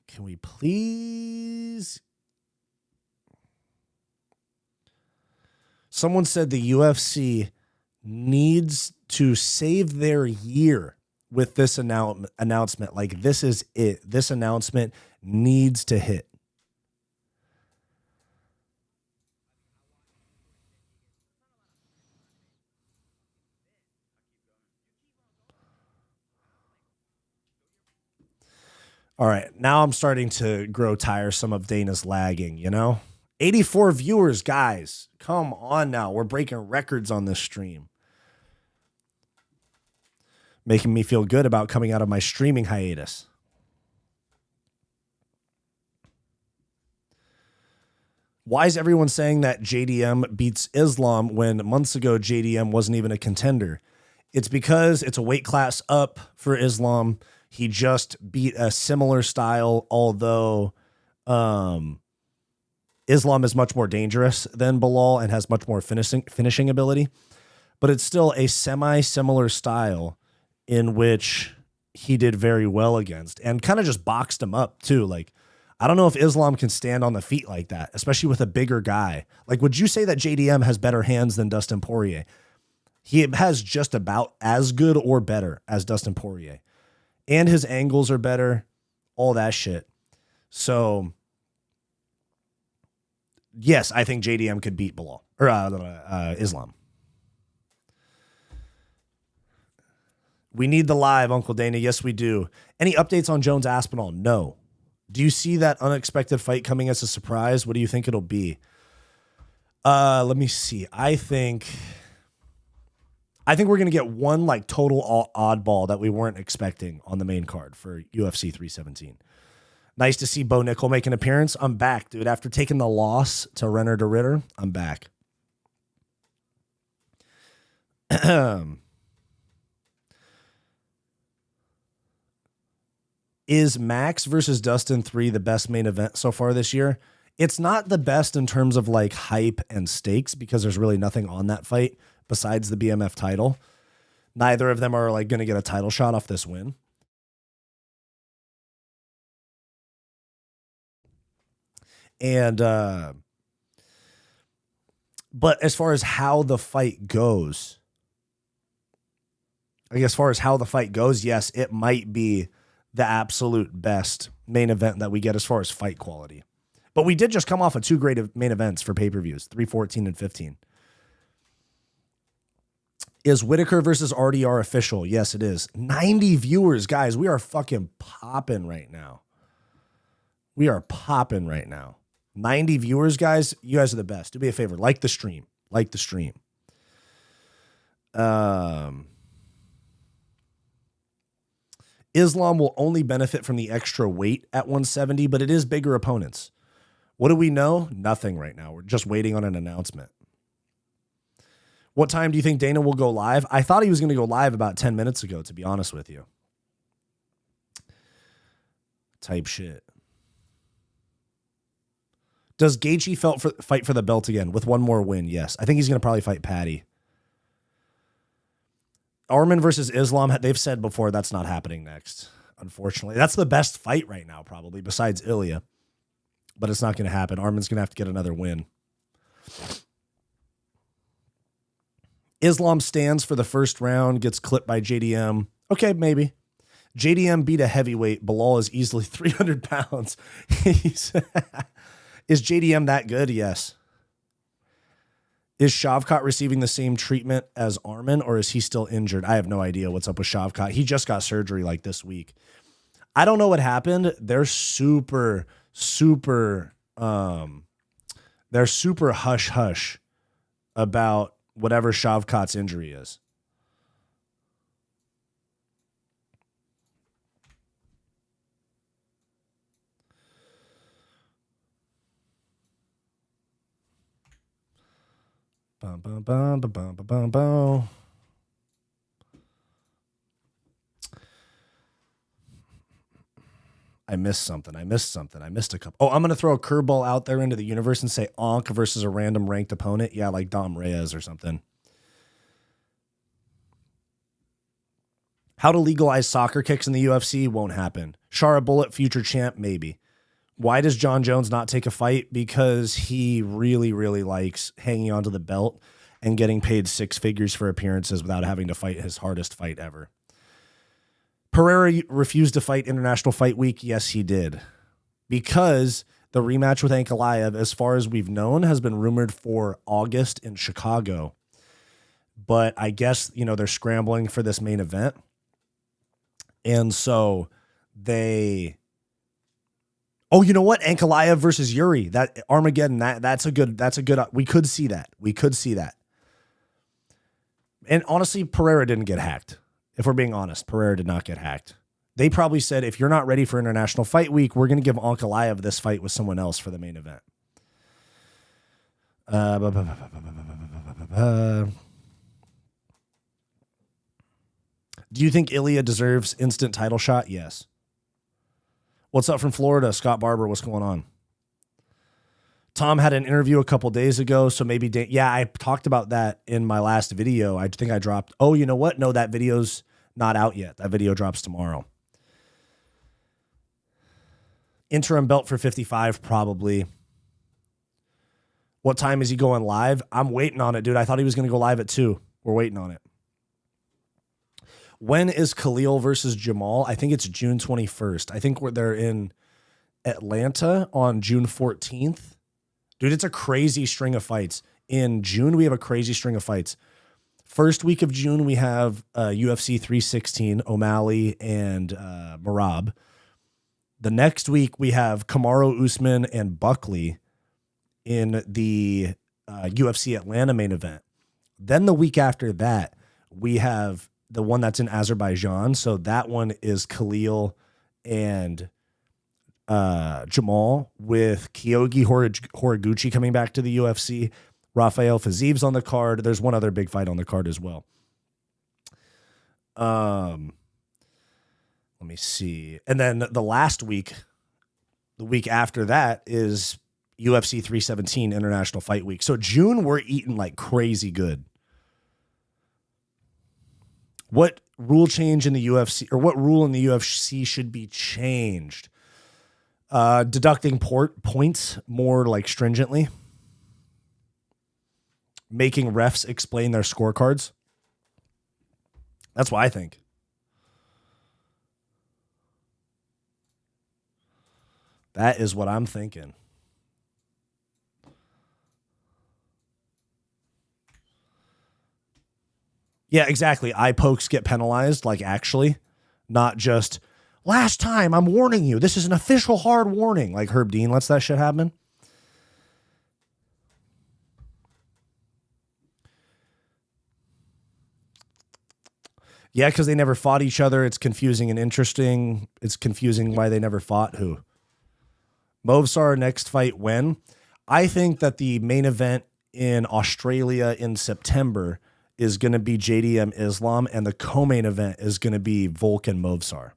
Can we please? Someone said the UFC needs to save their year with this announcement. Like, this is it. This announcement needs to hit. All right, now I'm starting to grow tiresome of Dana's lagging, 84 viewers, guys. Come on now. We're breaking records on this stream. Making me feel good about coming out of my streaming hiatus. Why is everyone saying that JDM beats Islam when months ago JDM wasn't even a contender? It's because it's a weight class up for Islam. He just beat a similar style, although Islam is much more dangerous than Bilal and has much more finishing ability. But it's still a semi-similar style in which he did very well against and kind of just boxed him up too. Like, I don't know if Islam can stand on the feet like that, especially with a bigger guy. Like, would you say that JDM has better hands than Dustin Poirier? He has just about as good or better as Dustin Poirier. And his angles are better, all that shit. So, yes, I think JDM could beat Bilal or Islam. We need the live, Uncle Dana. Yes, we do. Any updates on Jones Aspinall? No. Do you see that unexpected fight coming as a surprise? What do you think it'll be? Let me see. I think we're going to get one like total oddball that we weren't expecting on the main card for UFC 317. Nice to see Bo Nickel make an appearance. I'm back, dude. After taking the loss to Renner de Ritter, I'm back. Is Max versus Dustin 3 the best main event so far this year? It's not the best in terms of like hype and stakes because there's really nothing on that fight besides the BMF title. Neither of them are like going to get a title shot off this win. And, but as far as how the fight goes, yes, it might be the absolute best main event that we get as far as fight quality. But we did just come off of two great main events for pay-per-views, 314 and 15. Is Whitaker versus RDR official? Yes, it is. 90 viewers, guys. We are fucking popping right now. 90 viewers, guys. You guys are the best. Do me a favor. Like the stream. Islam will only benefit from the extra weight at 170, but it is bigger opponents. What do we know? Nothing right now. We're just waiting on an announcement. What time do you think Dana will go live? I thought he was going to go live about 10 minutes ago, to be honest with you. Type shit. Does Gaethje fight for the belt again with one more win? Yes. I think he's going to probably fight Patty. Arman versus Islam, they've said before that's not happening next. Unfortunately, that's the best fight right now, probably, besides Ilia. But it's not going to happen. Arman's going to have to get another win. Islam stands for the first round, gets clipped by JDM. Okay, maybe. JDM beat a heavyweight. Bilal is easily 300 pounds. Is JDM that good? Yes. Is Shavkat receiving the same treatment as Arman, or is he still injured? I have no idea what's up with Shavkat. He just got surgery like this week. I don't know what happened. They're super They're super hush-hush about whatever Shavkat's injury is. Bum, bum, bum, bum, bum, bum, bum. I missed something. I missed a couple. Oh, I'm going to throw a curveball out there into the universe and say Onk versus a random ranked opponent. Yeah, like Dom Reyes or something. How to legalize soccer kicks in the UFC won't happen. Shara Bullet, future champ, maybe. Why does John Jones not take a fight? Because he really, really likes hanging onto the belt and getting paid six figures for appearances without having to fight his hardest fight ever. Pereira refused to fight International Fight Week. Yes, he did. Because the rematch with Ankalaev, as far as we've known, has been rumored for August in Chicago. But I guess, they're scrambling for this main event. And so they... Oh, you know what? Ankalaev versus Yuri. That Armageddon, that's a good, we could see that. And honestly, Pereira didn't get hacked. If we're being honest, Pereira did not get hacked. They probably said, if you're not ready for International Fight Week, we're going to give Ankalaev this fight with someone else for the main event. Do you think Ilia deserves instant title shot? Yes. What's up from Florida? Scott Barber, what's going on? Tom had an interview a couple days ago, so maybe... I talked about that in my last video. I think I dropped... Oh, you know what? No, that video's not out yet. That video drops tomorrow. Interim belt for 55, probably. What time is he going live? I'm waiting on it, dude. I thought he was going to go live at 2. We're waiting on it. When is Khalil versus Jamal? I think it's June 21st. I think they're in Atlanta on June 14th. Dude, it's a crazy string of fights. In June, we have a crazy string of fights. First week of June, we have UFC 316, O'Malley and Merab. The next week, we have Kamaru Usman and Buckley in the UFC Atlanta main event. Then the week after that, we have the one that's in Azerbaijan. So that one is Khalil and Jamal, with Kyogi Horiguchi coming back to the UFC. Rafael Fiziv's on the card. There's one other big fight on the card as well. Let me see. And then the last week, the week after that, is UFC 317 International Fight Week. So June, we're eating like crazy good. What rule change in the UFC, or what rule in the UFC should be changed? Deducting points more like stringently. Making refs explain their scorecards. That's what I think. That is what I'm thinking. Yeah, exactly. Eye pokes get penalized, like actually, not just last time I'm warning you. This is an official hard warning. Like Herb Dean lets that shit happen. Yeah, because they never fought each other. It's confusing and interesting. It's confusing why they never fought who. Movsar next fight when? I think that the main event in Australia in September is going to be JDM Islam, and the co-main event is going to be Volkan Movsar.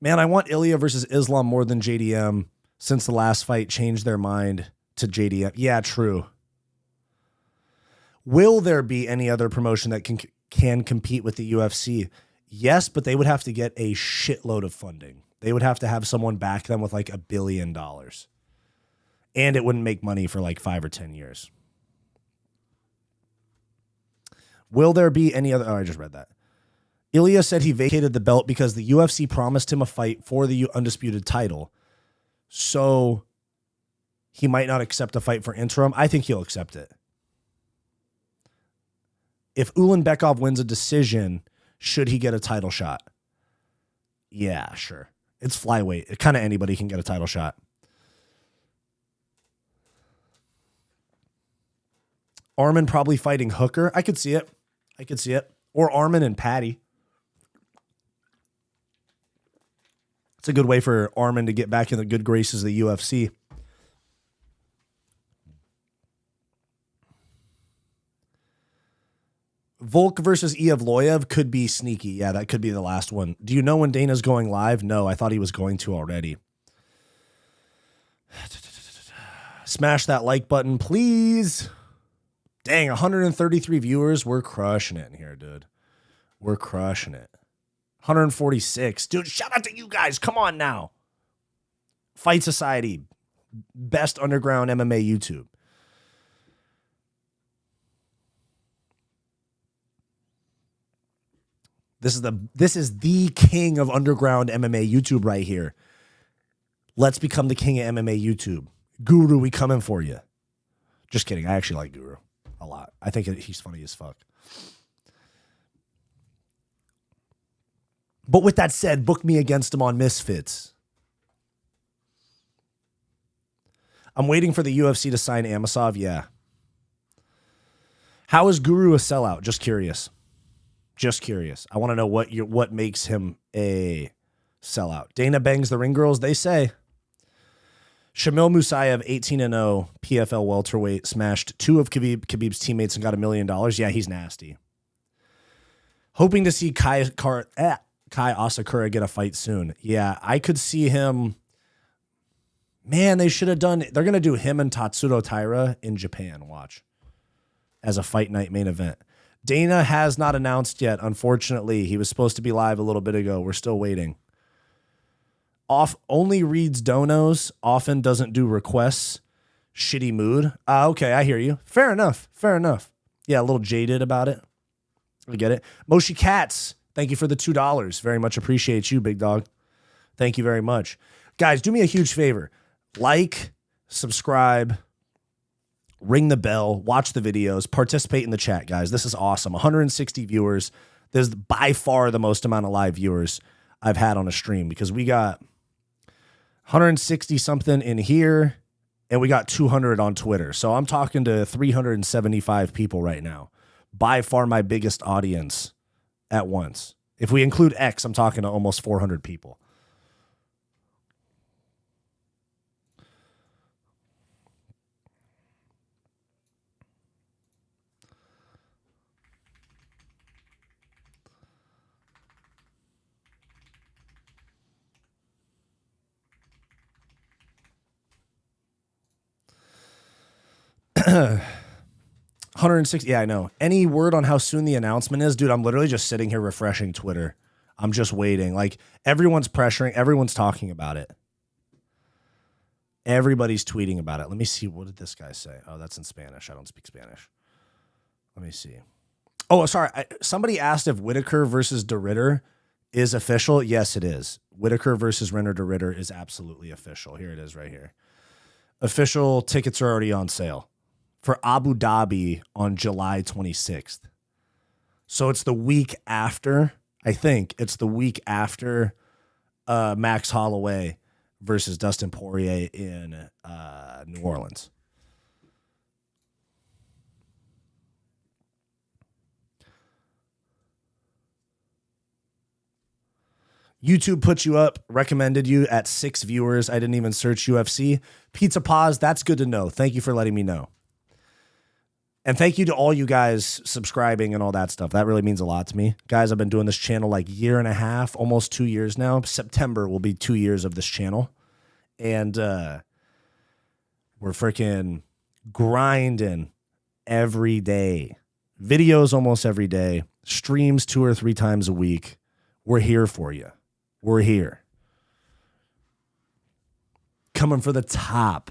Man, I want Ilia versus Islam more than JDM since the last fight changed their mind to JDM. Yeah, true. Will there be any other promotion that can compete with the UFC? Yes, but they would have to get a shitload of funding. They would have to have someone back them with like $1 billion. And it wouldn't make money for like 5 or 10 years. Will there be any other... Oh, I just read that. Ilia said he vacated the belt because the UFC promised him a fight for the undisputed title. So he might not accept a fight for interim. I think he'll accept it. If Ulanbekov wins a decision, should he get a title shot? Yeah, sure. It's flyweight. Kind of anybody can get a title shot. Armin probably fighting Hooker. I could see it. I could see it. Or Armin and Patty. It's a good way for Armin to get back in the good graces of the UFC. Volk versus Iavloyev could be sneaky. Yeah, that could be the last one. Do you know when Dana's going live? No, I thought he was going to already. Smash that like button, please. Dang, 133 viewers. We're crushing it in here, dude. We're crushing it. 146. Dude, shout out to you guys. Come on now. Fight Society. Best underground MMA YouTube. This is the king of underground MMA YouTube right here. Let's become the king of MMA YouTube. Guru, we coming for you. Just kidding. I actually like Guru a lot. I think he's funny as fuck. But with that said, book me against him on Misfits. I'm waiting for the UFC to sign Amasov. Yeah. How is Guru a sellout? Just curious. Just curious. I want to know what makes him a sellout. Dana bangs the ring girls, they say. Shamil Musayev, 18-0, PFL welterweight, smashed 2 of Khabib's teammates and got $1 million. Yeah, he's nasty. Hoping to see Kai Asakura get a fight soon. Yeah, I could see him. Man, they should have done. They're going to do him and Tatsuro Taira in Japan, watch, as a fight night main event. Dana has not announced yet, unfortunately. He was supposed to be live a little bit ago. We're still waiting. Only reads donos, often doesn't do requests. Shitty mood. Okay, I hear you. Fair enough. Fair enough. Yeah, a little jaded about it. I get it. Moshi Katz, thank you for the $2. Very much appreciate you, big dog. Thank you very much. Guys, do me a huge favor. Like, subscribe, ring the bell, watch the videos, participate in the chat, guys. This is awesome. 160 viewers. This is by far the most amount of live viewers I've had on a stream because we got 160 something in here and we got 200 on Twitter. So I'm talking to 375 people right now. By far my biggest audience at once. If we include X, I'm talking to almost 400 people. $160. Yeah, I know. Any word on how soon the announcement is? Dude, I'm literally just sitting here refreshing Twitter. I'm just waiting. Like, everyone's pressuring. Everyone's talking about it. Everybody's tweeting about it. Let me see. What did this guy say? Oh, that's in Spanish. I don't speak Spanish. Let me see. Oh, sorry. Somebody asked if Whitaker versus DeRitter is official. Yes, it is. Whitaker versus Renner DeRitter is absolutely official. Here it is right here. Official tickets are already on sale for Abu Dhabi on July 26th. So it's the week after, I think it's the week after Max Holloway versus Dustin Poirier in New Orleans. YouTube put you up, recommended you at 6 viewers. I didn't even search UFC. Pizza Pause, that's good to know. Thank you for letting me know. And thank you to all you guys subscribing and all that stuff. That really means a lot to me. Guys, I've been doing this channel like 1.5 years, almost 2 years now. September will be 2 years of this channel. And we're freaking grinding every day. Videos almost every day. Streams 2 or 3 times a week. We're here for you. We're here. Coming for the top.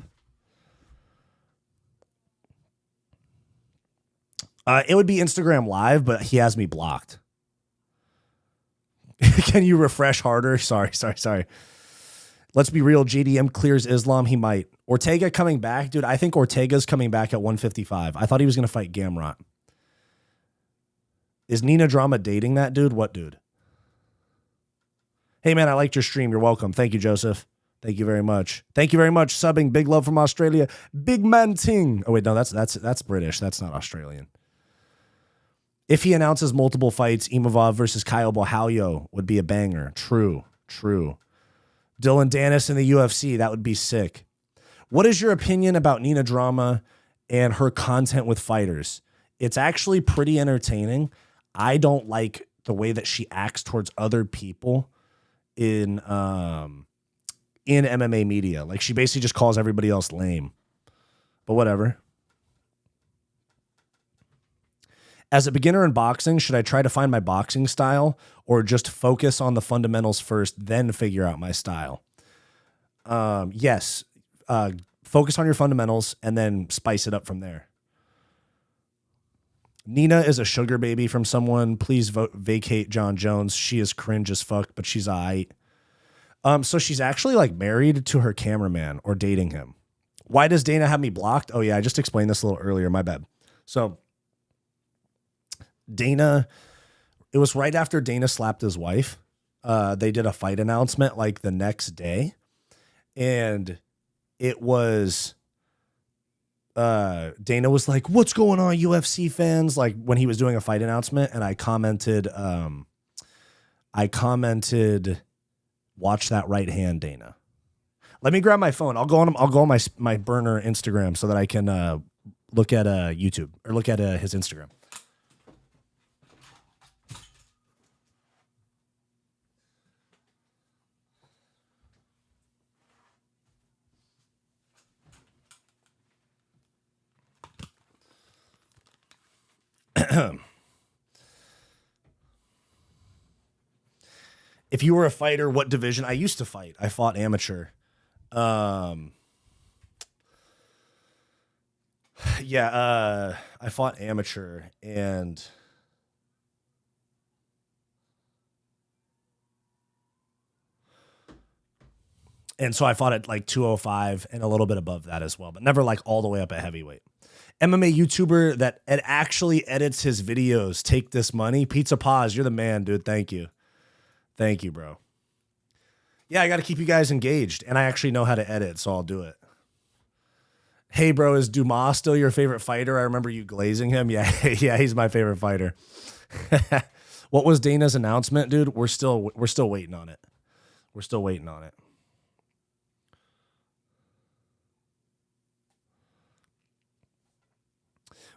It would be Instagram Live, but he has me blocked. Can you refresh harder? Sorry. Let's be real. JDM clears Islam. He might. Ortega coming back. Dude, I think Ortega's coming back at 155. I thought he was going to fight Gamrot. Is Nina Drama dating that dude? What dude? Hey, man, I liked your stream. You're welcome. Thank you, Joseph. Thank you very much. Thank you very much. Subbing. Big love from Australia. Big man ting. Oh wait, no, that's British. That's not Australian. If he announces multiple fights, Imavov versus Kyle Bohalyo would be a banger. True. Dylan Dennis in the UFC. That would be sick. What is your opinion about Nina Drama and her content with fighters? It's actually pretty entertaining. I don't like the way that she acts towards other people in MMA media. Like, she basically just calls everybody else lame. But whatever. As a beginner in boxing, should I try to find my boxing style or just focus on the fundamentals first, then figure out my style? Yes. Focus on your fundamentals and then spice it up from there. Nina is a sugar baby from someone. Please vacate John Jones. She is cringe as fuck, but she's aight. So she's actually like married to her cameraman or dating him. Why does Dana have me blocked? Oh yeah, I just explained this a little earlier. My bad. So Dana, it was right after Dana slapped his wife. They did a fight announcement like the next day. And it was, Dana was like, what's going on, UFC fans? Like when he was doing a fight announcement, and I commented, watch that right hand, Dana. Let me grab my phone. I'll go on my burner Instagram so that I can look at YouTube or look at his Instagram. If you were a fighter, what division? I used to fight. I fought amateur. I fought amateur and so I fought at like 205 and a little bit above that as well, but never like all the way up at heavyweight. MMA YouTuber that actually edits his videos. Take this money. Pizza Pause. You're the man, dude. Thank you. Thank you, bro. Yeah, I got to keep you guys engaged, and I actually know how to edit, so I'll do it. Hey, bro, is Dumas still your favorite fighter? I remember you glazing him. Yeah, yeah, he's my favorite fighter. What was Dana's announcement, dude? We're still waiting on it. We're still waiting on it.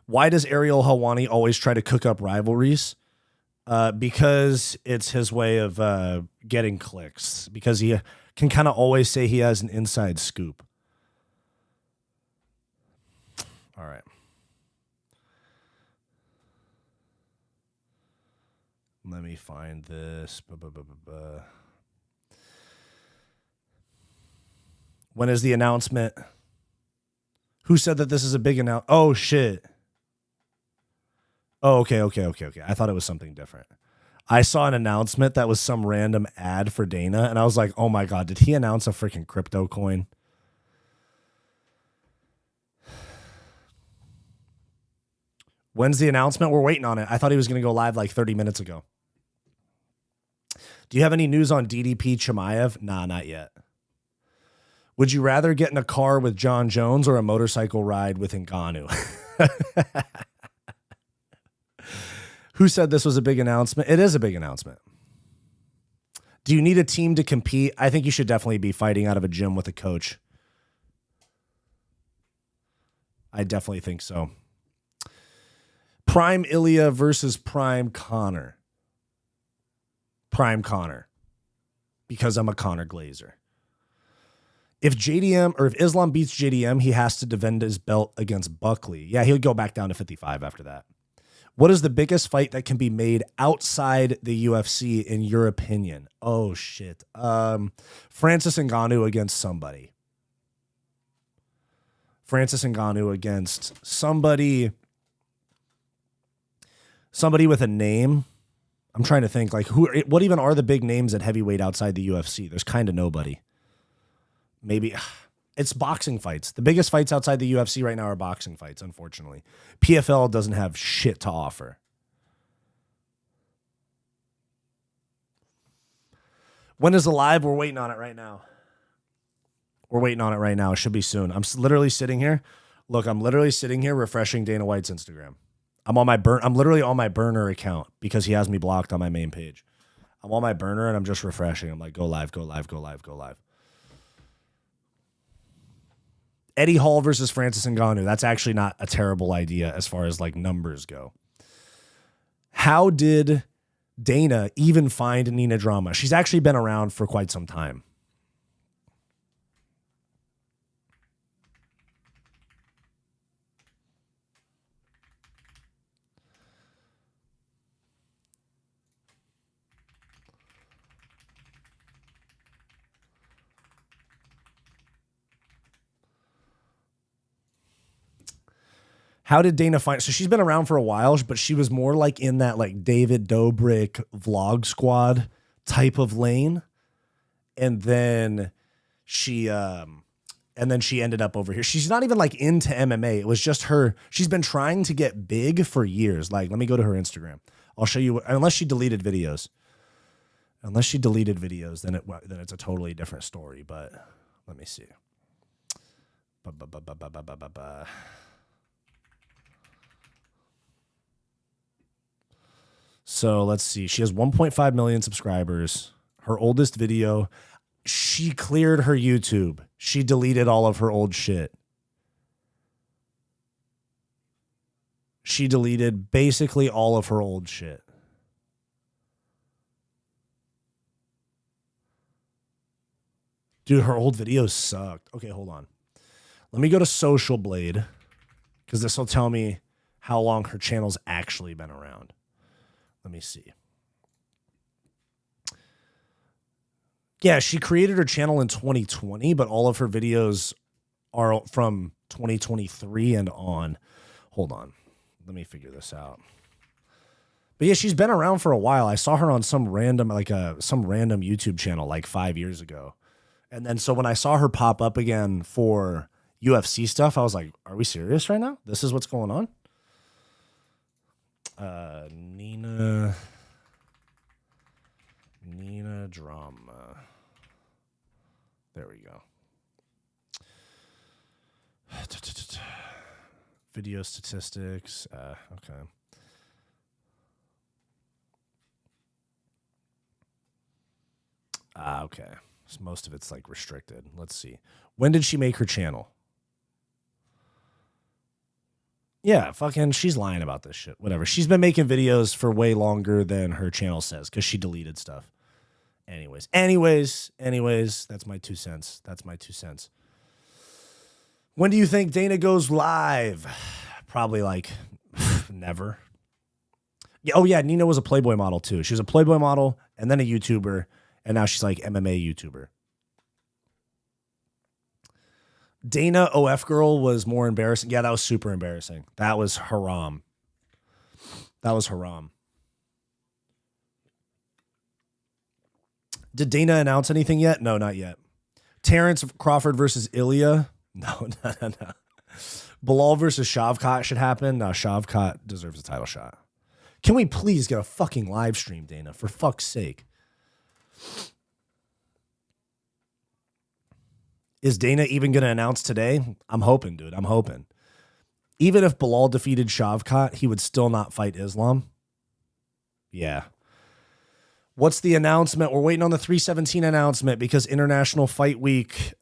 Why does Ariel Helwani always try to cook up rivalries? Because it's his way of getting clicks. Because he can kind of always say he has an inside scoop. All right. Let me find this. When is the announcement? Who said that this is a big announcement? Oh, shit. Oh, okay. I thought it was something different. I saw an announcement that was some random ad for Dana, and I was like, oh my God, did he announce a freaking crypto coin? When's the announcement? We're waiting on it. I thought he was going to go live like 30 minutes ago. Do you have any news on DDP Chimaev? Nah, not yet. Would you rather get in a car with John Jones or a motorcycle ride with Ngannou? Who said this was a big announcement? It is a big announcement. Do you need a team to compete? I think you should definitely be fighting out of a gym with a coach. I definitely think so. Prime Ilia versus Prime Connor. Prime Connor. Because I'm a Connor Glazer. If Islam beats JDM, he has to defend his belt against Buckley. Yeah, he'll go back down to 55 after that. What is the biggest fight that can be made outside the UFC in your opinion? Oh, shit. Francis Ngannou against somebody. Francis Ngannou against somebody with a name. I'm trying to think, like, what even are the big names at heavyweight outside the UFC? There's kind of nobody. Maybe it's boxing fights. The biggest fights outside the UFC right now are boxing fights, unfortunately. PFL doesn't have shit to offer. When is the live? We're waiting on it right now. We're waiting on it right now. It should be soon. Literally sitting here. Look, I'm literally sitting here refreshing Dana White's Instagram. I'm literally on my burner account because he has me blocked on my main page. I'm on my burner and I'm just refreshing. I'm like, go live, go live, go live, go live. Eddie Hall versus Francis Ngannou. That's actually not a terrible idea as far as like numbers go. How did Dana even find Nina Drama? She's actually been around for quite some time. How did Dana find? So she's been around for a while, but she was more like in that like David Dobrik vlog squad type of lane. And then she ended up over here. She's not even like into MMA. It was just her. She's been trying to get big for years. Like, let me go to her Instagram. I'll show you. Unless she deleted videos. Unless she deleted videos, then it's a totally different story. But let me see. So let's see. She has 1.5 million subscribers. Her oldest video, she cleared her YouTube. She deleted all of her old shit. She deleted basically all of her old shit. Dude, her old videos sucked. Okay, hold on. Let me go to Social Blade because this will tell me how long her channel's actually been around. Let me see. Yeah, she created her channel in 2020, but all of her videos are from 2023 and on. Hold on. Let me figure this out. But yeah, she's been around for a while. I saw her on some random YouTube channel like 5 years ago. And then so when I saw her pop up again for UFC stuff, I was like, are we serious right now? This is what's going on? Nina Drama. There we go. Video statistics. Okay. Okay. So most of it's like restricted. Let's see. When did she make her channel? Yeah, fucking, she's lying about this shit. Whatever. She's been making videos for way longer than her channel says because she deleted stuff. Anyways, that's my 2 cents. When do you think Dana goes live? Probably like never. Yeah, oh yeah, Nina was a Playboy model too. She was a Playboy model and then a YouTuber, and now she's like MMA YouTuber. Dana OF girl was more embarrassing. Yeah, that was super embarrassing. That was haram. Did Dana announce anything yet? No, not yet. Terrence Crawford versus Ilia? No. Bilal versus Shavkat should happen. No, Shavkat deserves a title shot. Can we please get a fucking live stream, Dana? For fuck's sake. Is Dana even going to announce today? I'm hoping, dude. I'm hoping. Even if Bilal defeated Shavkat, he would still not fight Islam. Yeah. What's the announcement? We're waiting on the 317 announcement because International Fight Week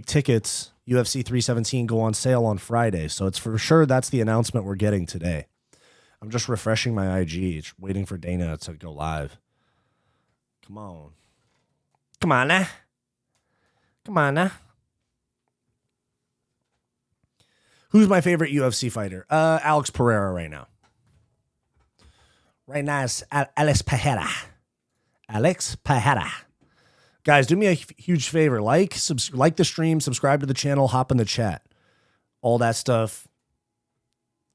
tickets, UFC 317, go on sale on Friday. So it's for sure that's the announcement we're getting today. I'm just refreshing my IG, waiting for Dana to go live. Come on now. Who's my favorite UFC fighter? Alex Pereira right now. Right now it's Alex Pereira. Guys, do me a huge favor. Like the stream, subscribe to the channel, hop in the chat. All that stuff.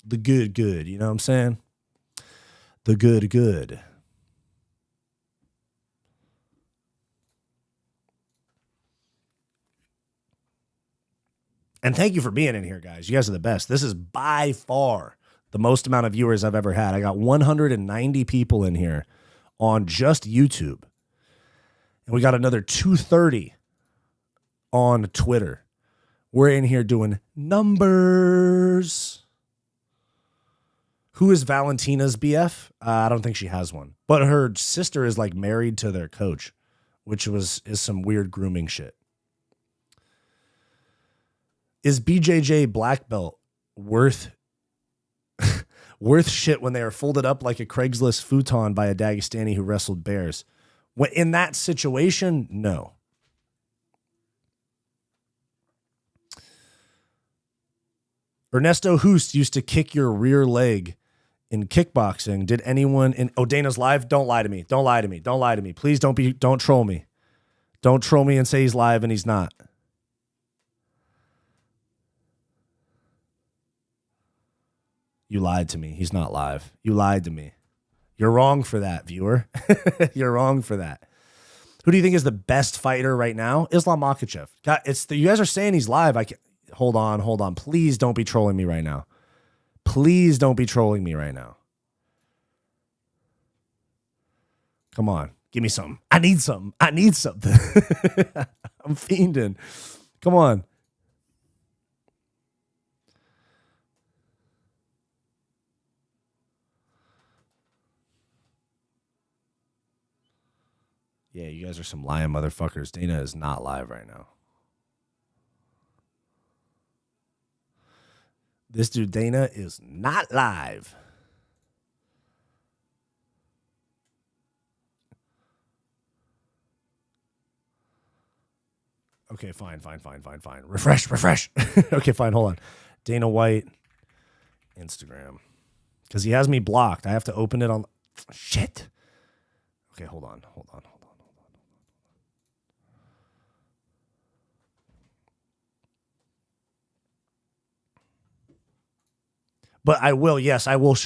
The good. You know what I'm saying? The good. And thank you for being in here, guys. You guys are the best. This is by far the most amount of viewers I've ever had. I got 190 people in here on just YouTube. And we got another 230 on Twitter. We're in here doing numbers. Who is Valentina's BF? I don't think she has one. But her sister is like married to their coach, which is some weird grooming shit. Is BJJ black belt worth shit when they are folded up like a Craigslist futon by a Dagestani who wrestled bears? When in that situation, no. Ernesto Hoost used to kick your rear leg in kickboxing. Did anyone in Dana's live? Don't lie to me. Don't lie to me. Don't lie to me. Please don't troll me. Don't troll me and say he's live and he's not. You lied to me. He's not live. You lied to me. You're wrong for that, viewer. You're wrong for that. Who do you think is the best fighter right now? Islam Makhachev. God, you guys are saying he's live. Hold on. Please don't be trolling me right now. Please don't be trolling me right now. Come on. Give me something. I need something. I'm fiending. Come on. Yeah, you guys are some lying motherfuckers. Dana is not live right now. This dude, Dana, is not live. Okay, fine. Refresh. Okay, fine, hold on. Dana White, Instagram. Because he has me blocked. I have to open it on... Shit. Okay, hold on. But I will, yes, I will.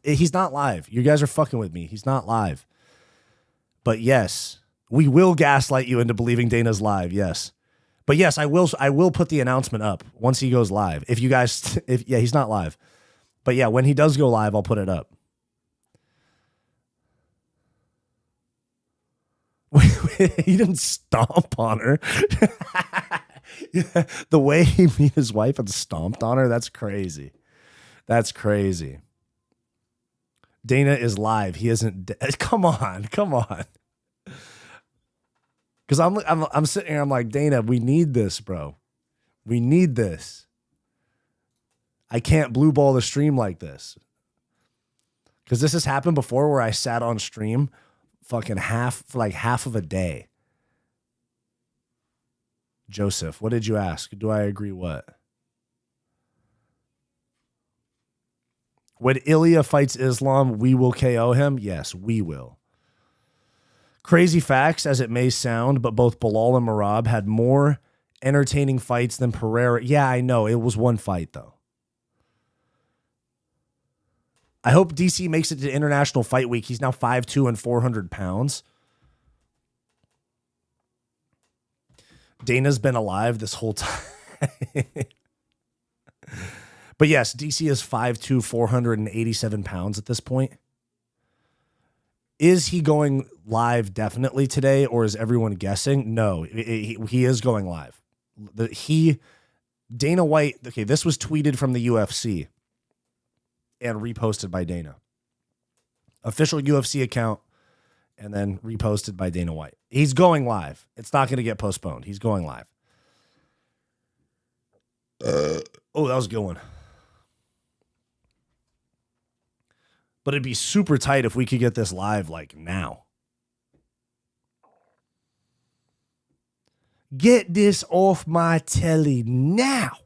He's not live. You guys are fucking with me. He's not live. But yes, we will gaslight you into believing Dana's live. Yes, but yes, I will put the announcement up once he goes live. If he's not live, but yeah, when he does go live, I'll put it up. He didn't stomp on her. Yeah, the way he beat his wife and stomped on her, that's crazy. That's crazy. Dana is live. He isn't. Come on. Because I'm sitting here. I'm like, Dana, we need this, bro. We need this. I can't blue ball the stream like this. Because this has happened before where I sat on stream fucking half of a day. Joseph, what did you ask? Do I agree what? When Ilia fights Islam, we will KO him? Yes, we will. Crazy facts, as it may sound, but both Bilal and Merab had more entertaining fights than Pereira. Yeah, I know. It was one fight, though. I hope DC makes it to International Fight Week. He's now 5'2" and 400 pounds. Dana's been alive this whole time. But yes, DC is 5'2", 487 pounds at this point. Is he going live definitely today, or is everyone guessing? No, he is going live. Dana White, okay, this was tweeted from the UFC and reposted by Dana. Official UFC account, and then reposted by Dana White. He's going live. It's not going to get postponed. He's going live. Oh, that was a good one. But it'd be super tight if we could get this live like now. Get this off my telly now.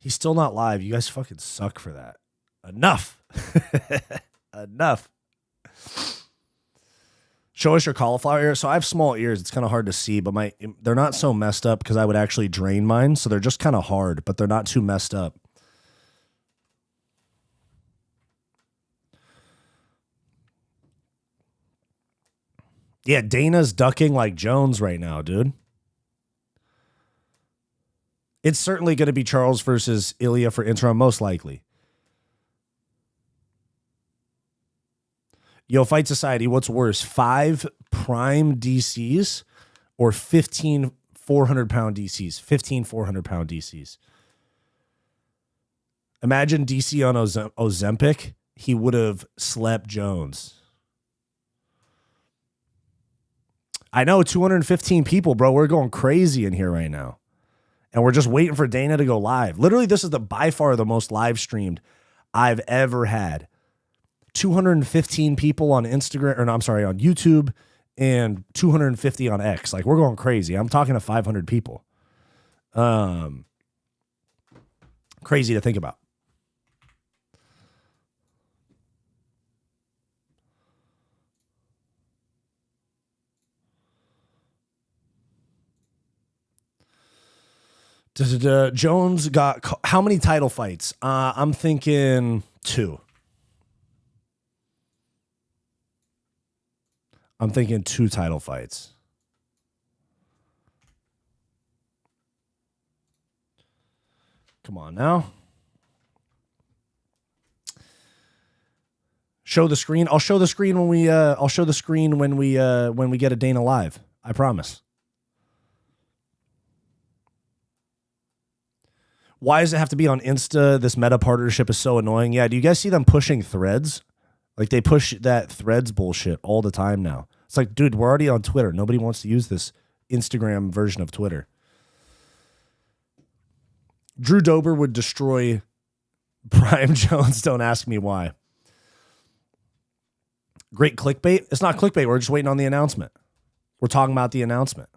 He's still not live. You guys fucking suck for that. Enough. Enough. Show us your cauliflower ears. So I have small ears. It's kind of hard to see, but they're not so messed up because I would actually drain mine. So they're just kind of hard, but they're not too messed up. Yeah, Dana's ducking like Jones right now, dude. It's certainly going to be Charles versus Ilia for interim, most likely. Yo, Fight Society, what's worse, 5 prime DCs or 15 400-pound DCs? 15 400-pound DCs. Imagine DC on Ozempic. He would have slept Jones. I know, 215 people, bro. We're going crazy in here right now. And we're just waiting for Dana to go live. Literally, this is by far the most live streamed I've ever had. 215 people on Instagram, or no, I'm sorry, on YouTube, and 250 on X. Like, we're going crazy. I'm talking to 500 people. Crazy to think about. Jones got how many title fights? I'm thinking 2. I'm thinking 2 title fights. Come on now. Show the screen. I'll show the screen when we when we get a Dana live. I promise. Why does it have to be on Insta? This meta partnership is so annoying. Yeah, do you guys see them pushing threads? Like, they push that threads bullshit all the time now. It's like, dude, we're already on Twitter. Nobody wants to use this Instagram version of Twitter. Drew Dober would destroy Prime Jones. Don't ask me why. Great clickbait. It's not clickbait. We're just waiting on the announcement. We're talking about the announcement.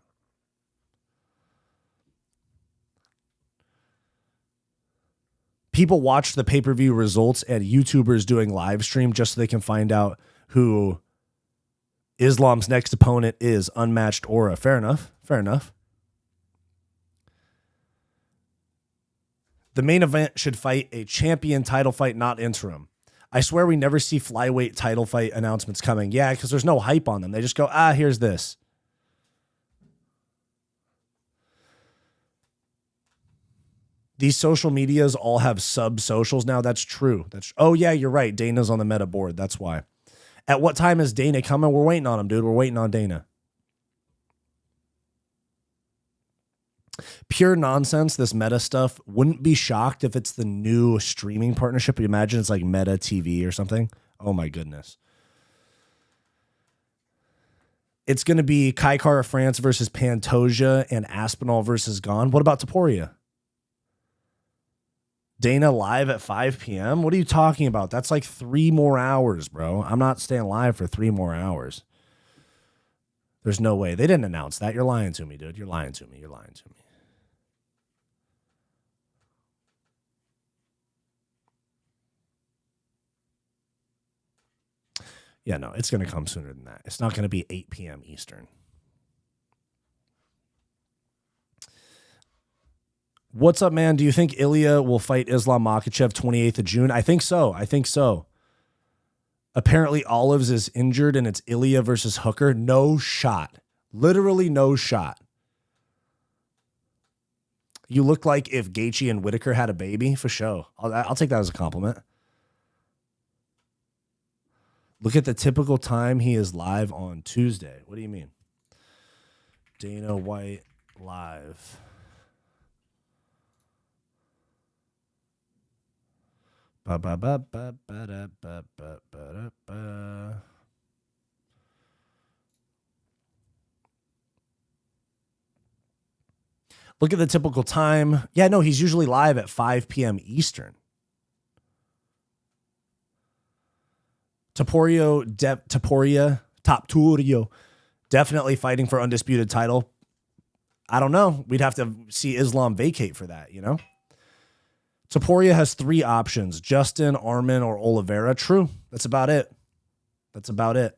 People watch the pay-per-view results and YouTubers doing live stream just so they can find out who Islam's next opponent is. Unmatched aura. Fair enough. Fair enough. The main event should fight a champion title fight, not interim. I swear we never see flyweight title fight announcements coming. Yeah, because there's no hype on them. They just go, here's this. These social medias all have sub-socials now. That's true. Oh, yeah, you're right. Dana's on the meta board. That's why. At what time is Dana coming? We're waiting on him, dude. We're waiting on Dana. Pure nonsense, this meta stuff. Wouldn't be shocked if it's the new streaming partnership. You imagine it's like Meta TV or something. Oh, my goodness. It's going to be Kai Kara France versus Pantoja and Aspinall versus Gone. What about Topuria? Dana live at 5 p.m.? What are you talking about? That's like 3 more hours, bro. I'm not staying live for 3 more hours. There's no way. They didn't announce that. You're lying to me, dude. You're lying to me. You're lying to me. Yeah, no, it's going to come sooner than that. It's not going to be 8 p.m. Eastern. What's up, man? Do you think Ilia will fight Islam Makhachev 28th of June? I think so. I think so. Apparently, Olives is injured, and it's Ilia versus Hooker. No shot. Literally no shot. You look like if Gaethje and Whitaker had a baby, for sure. I'll take that as a compliment. Look at the typical time he is live on Tuesday. What do you mean? Dana White live. Look at the typical time. Yeah, no, he's usually live at 5 p.m. Eastern. Topuria, definitely fighting for undisputed title. I don't know. We'd have to see Islam vacate for that, you know? Topuria has 3 options: Justin, Arman, or Oliveira. True. That's about it. That's about it.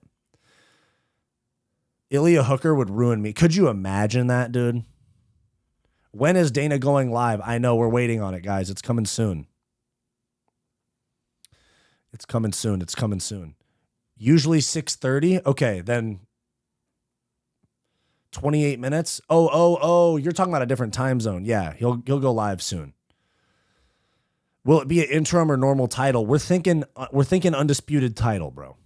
Ilia Hooker would ruin me. Could you imagine that, dude? When is Dana going live? I know, we're waiting on it, guys. It's coming soon. It's coming soon. It's coming soon. Usually 6:30. Okay, then 28 minutes. You're talking about a different time zone. Yeah, he'll go live soon. Will it be an interim or normal title? We're thinking undisputed title, bro.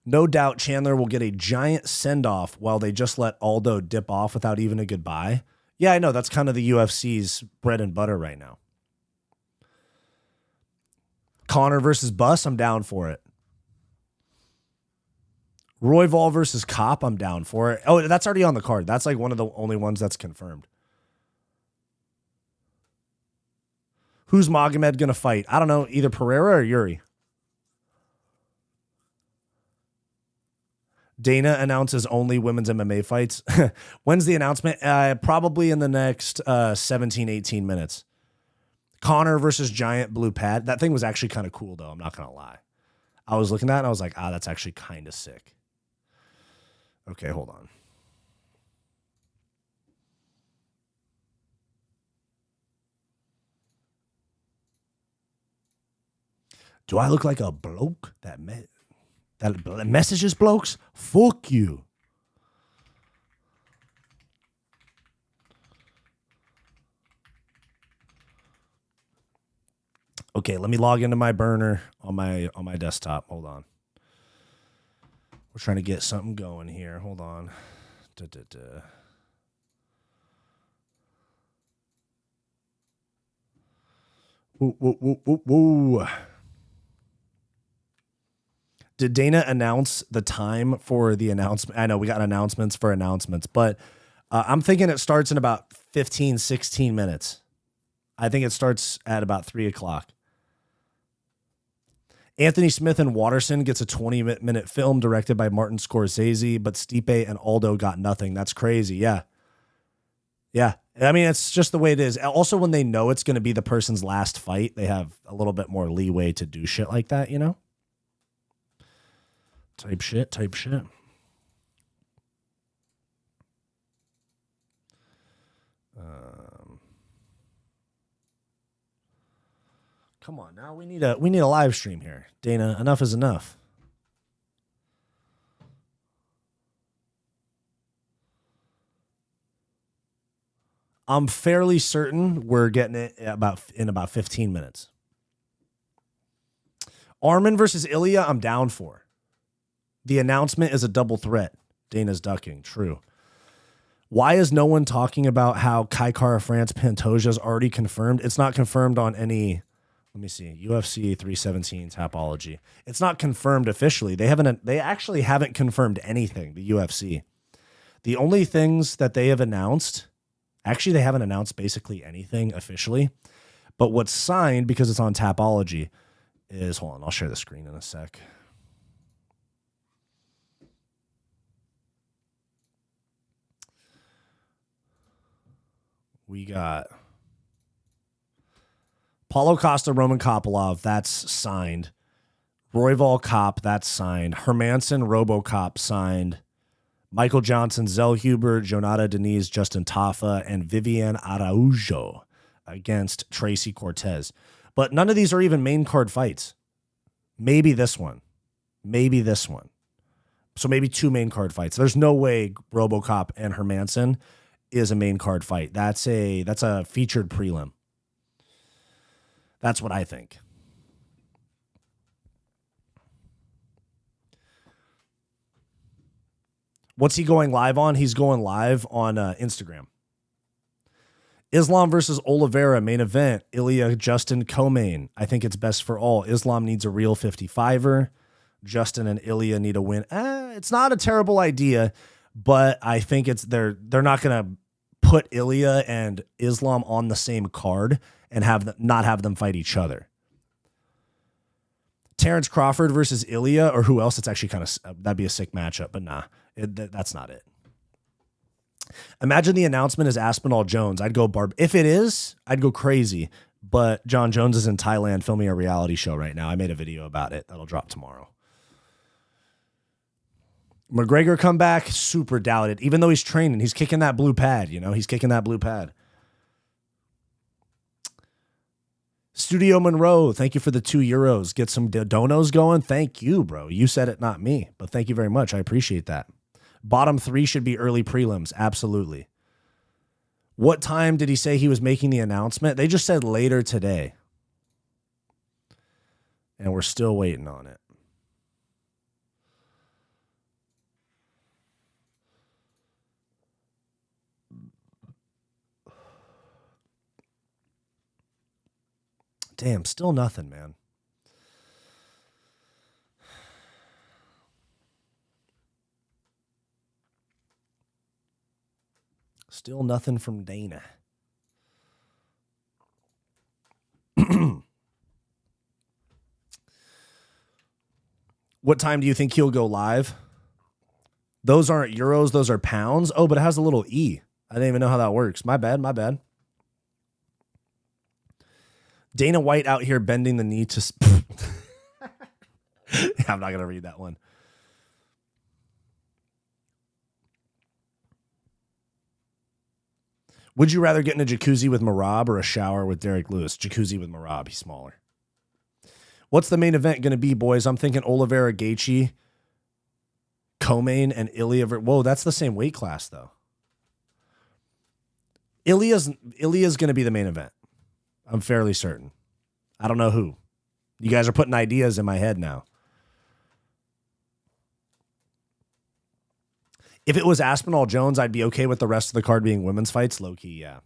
No doubt Chandler will get a giant send-off while they just let Aldo dip off without even a goodbye. Yeah, I know. That's kind of the UFC's bread and butter right now. Connor versus Buss, I'm down for it. Royval versus Kopp, I'm down for it. Oh, that's already on the card. That's like one of the only ones that's confirmed. Who's Magomed going to fight? I don't know. Either Pereira or Yuri. Dana announces only women's MMA fights. When's the announcement? Probably in the next 17, 18 minutes. Connor versus Giant Blue Pad. That thing was actually kind of cool, though. I'm not going to lie. I was looking at it and I was like, that's actually kind of sick. Okay, hold on. Do I look like a bloke that messages blokes? Fuck you. Okay, let me log into my burner on my desktop. Hold on. We're trying to get something going here. Hold on. Woo. Did Dana announce the time for the announcement? I know we got announcements for announcements, but I'm thinking it starts in about 15, 16 minutes. I think it starts at about 3 o'clock. Anthony Smith and Watterson gets a 20-minute film directed by Martin Scorsese, but Stipe and Aldo got nothing. That's crazy. Yeah. Yeah. I mean, it's just the way it is. Also, when they know it's going to be the person's last fight, they have a little bit more leeway to do shit like that, you know? Type shit. Come on now, we need a live stream here. Dana, enough is enough. I'm fairly certain we're getting it in about 15 minutes. Arman versus Ilia, I'm down for. The announcement is a double threat. Dana's ducking. True. Why is no one talking about how Kai Kara France Pantoja is already confirmed? It's not confirmed on any. Let me see. UFC 317 Tapology. It's not confirmed officially. They actually haven't confirmed anything, the UFC. The only things that they have announced, actually they haven't announced basically anything officially, but what's signed, because it's on Tapology, is, hold on, I'll share the screen in a sec. We got Paulo Costa, Roman Kopylov, that's signed. Royval Kopp, that's signed. Hermanson, RoboCop, signed. Michael Johnson, Zellhuber, Jonata Denise, Justin Tafa, and Vivian Araujo against Tracy Cortez. But none of these are even main card fights. Maybe this one. So maybe 2 main card fights. There's no way RoboCop and Hermanson is a main card fight. That's a featured prelim. That's what I think. What's he going live on? He's going live on Instagram. Islam versus Oliveira, main event. Ilia, Justin, co-main. I think it's best for all. Islam needs a real 55er. Justin and Ilia need a win. It's not a terrible idea, but I think they're not going to put Ilia and Islam on the same card and not have them fight each other. Terrence Crawford versus Ilia, or who else? It's actually that'd be a sick matchup, but nah, that's not it. Imagine the announcement is Aspinall Jones. I'd go if it is, I'd go crazy. But John Jones is in Thailand filming a reality show right now. I made a video about it. That'll drop tomorrow. McGregor come back, super doubted. Even though he's training, he's kicking that blue pad, He's kicking that blue pad. Studio Monroe, thank you for the €2. Get some donos going. Thank you, bro. You said it, not me. But thank you very much. I appreciate that. Bottom 3 should be early prelims. Absolutely. What time did he say he was making the announcement? They just said later today. And we're still waiting on it. Damn, still nothing, man. Still nothing from Dana. What time do you think he'll go live? Those aren't euros, those are pounds. Oh, but it has a little E. I didn't even know how that works. My bad, my bad. Dana White out here bending the knee to... I'm not going to read that one. Would you rather get in a jacuzzi with Merab or a shower with Derek Lewis? Jacuzzi with Merab. He's smaller. What's the main event going to be, boys? I'm thinking Oliveira, Gaethje, Co-main, and Ilia. Whoa, that's the same weight class, though. Ilia's going to be the main event. I'm fairly certain. I don't know who. You guys are putting ideas in my head now. If it was Aspinall Jones, I'd be okay with the rest of the card being women's fights. Low-key, yeah.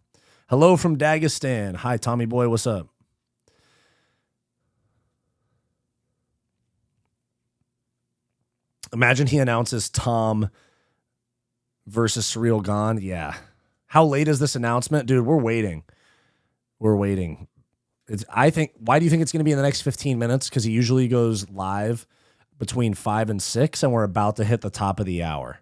Hello from Dagestan. Hi, Tommy boy. What's up? Imagine he announces Tom versus Surreal Gone. Yeah. How late is this announcement? Dude, we're waiting. We're waiting. Why do you think it's going to be in the next 15 minutes? Because he usually goes live between 5 and 6, and we're about to hit the top of the hour.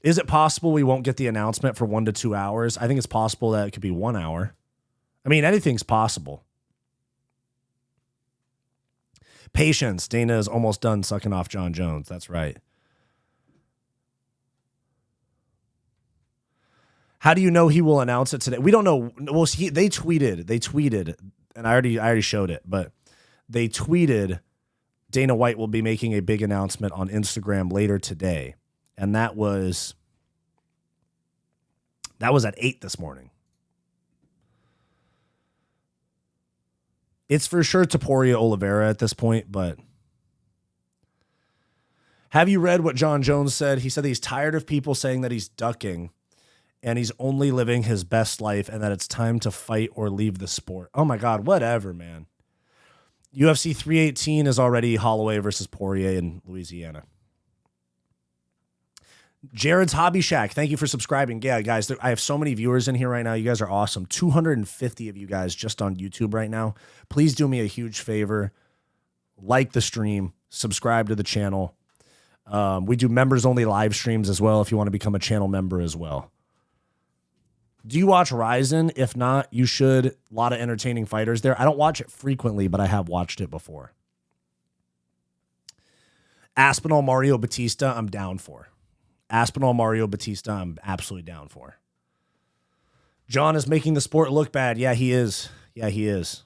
Is it possible we won't get the announcement for 1 to 2 hours? I think it's possible that it could be 1 hour. I mean, anything's possible. Patience. Dana is almost done sucking off John Jones. That's right. How do you know he will announce it today? We don't know. Well, they tweeted, and I already showed it, but they tweeted Dana White will be making a big announcement on Instagram later today. And that was at 8 this morning. It's for sure Topuria Oliveira at this point, but have you read what John Jones said? He said he's tired of people saying that he's ducking and he's only living his best life and that it's time to fight or leave the sport. Oh my God, whatever, man. UFC 318 is already Holloway versus Poirier in Louisiana. Jared's Hobby Shack, thank you for subscribing. Yeah, guys, I have so many viewers in here right now. You guys are awesome. 250 of you guys just on YouTube right now. Please do me a huge favor. Like the stream. Subscribe to the channel. We do members-only live streams as well if you want to become a channel member as well. Do you watch Ryzen? If not, you should. A lot of entertaining fighters there. I don't watch it frequently, but I have watched it before. Aspinall, Mario Batista, I'm down for. Aspinall, Mario Batista, I'm absolutely down for. John is making the sport look bad. Yeah, he is. Yeah, he is.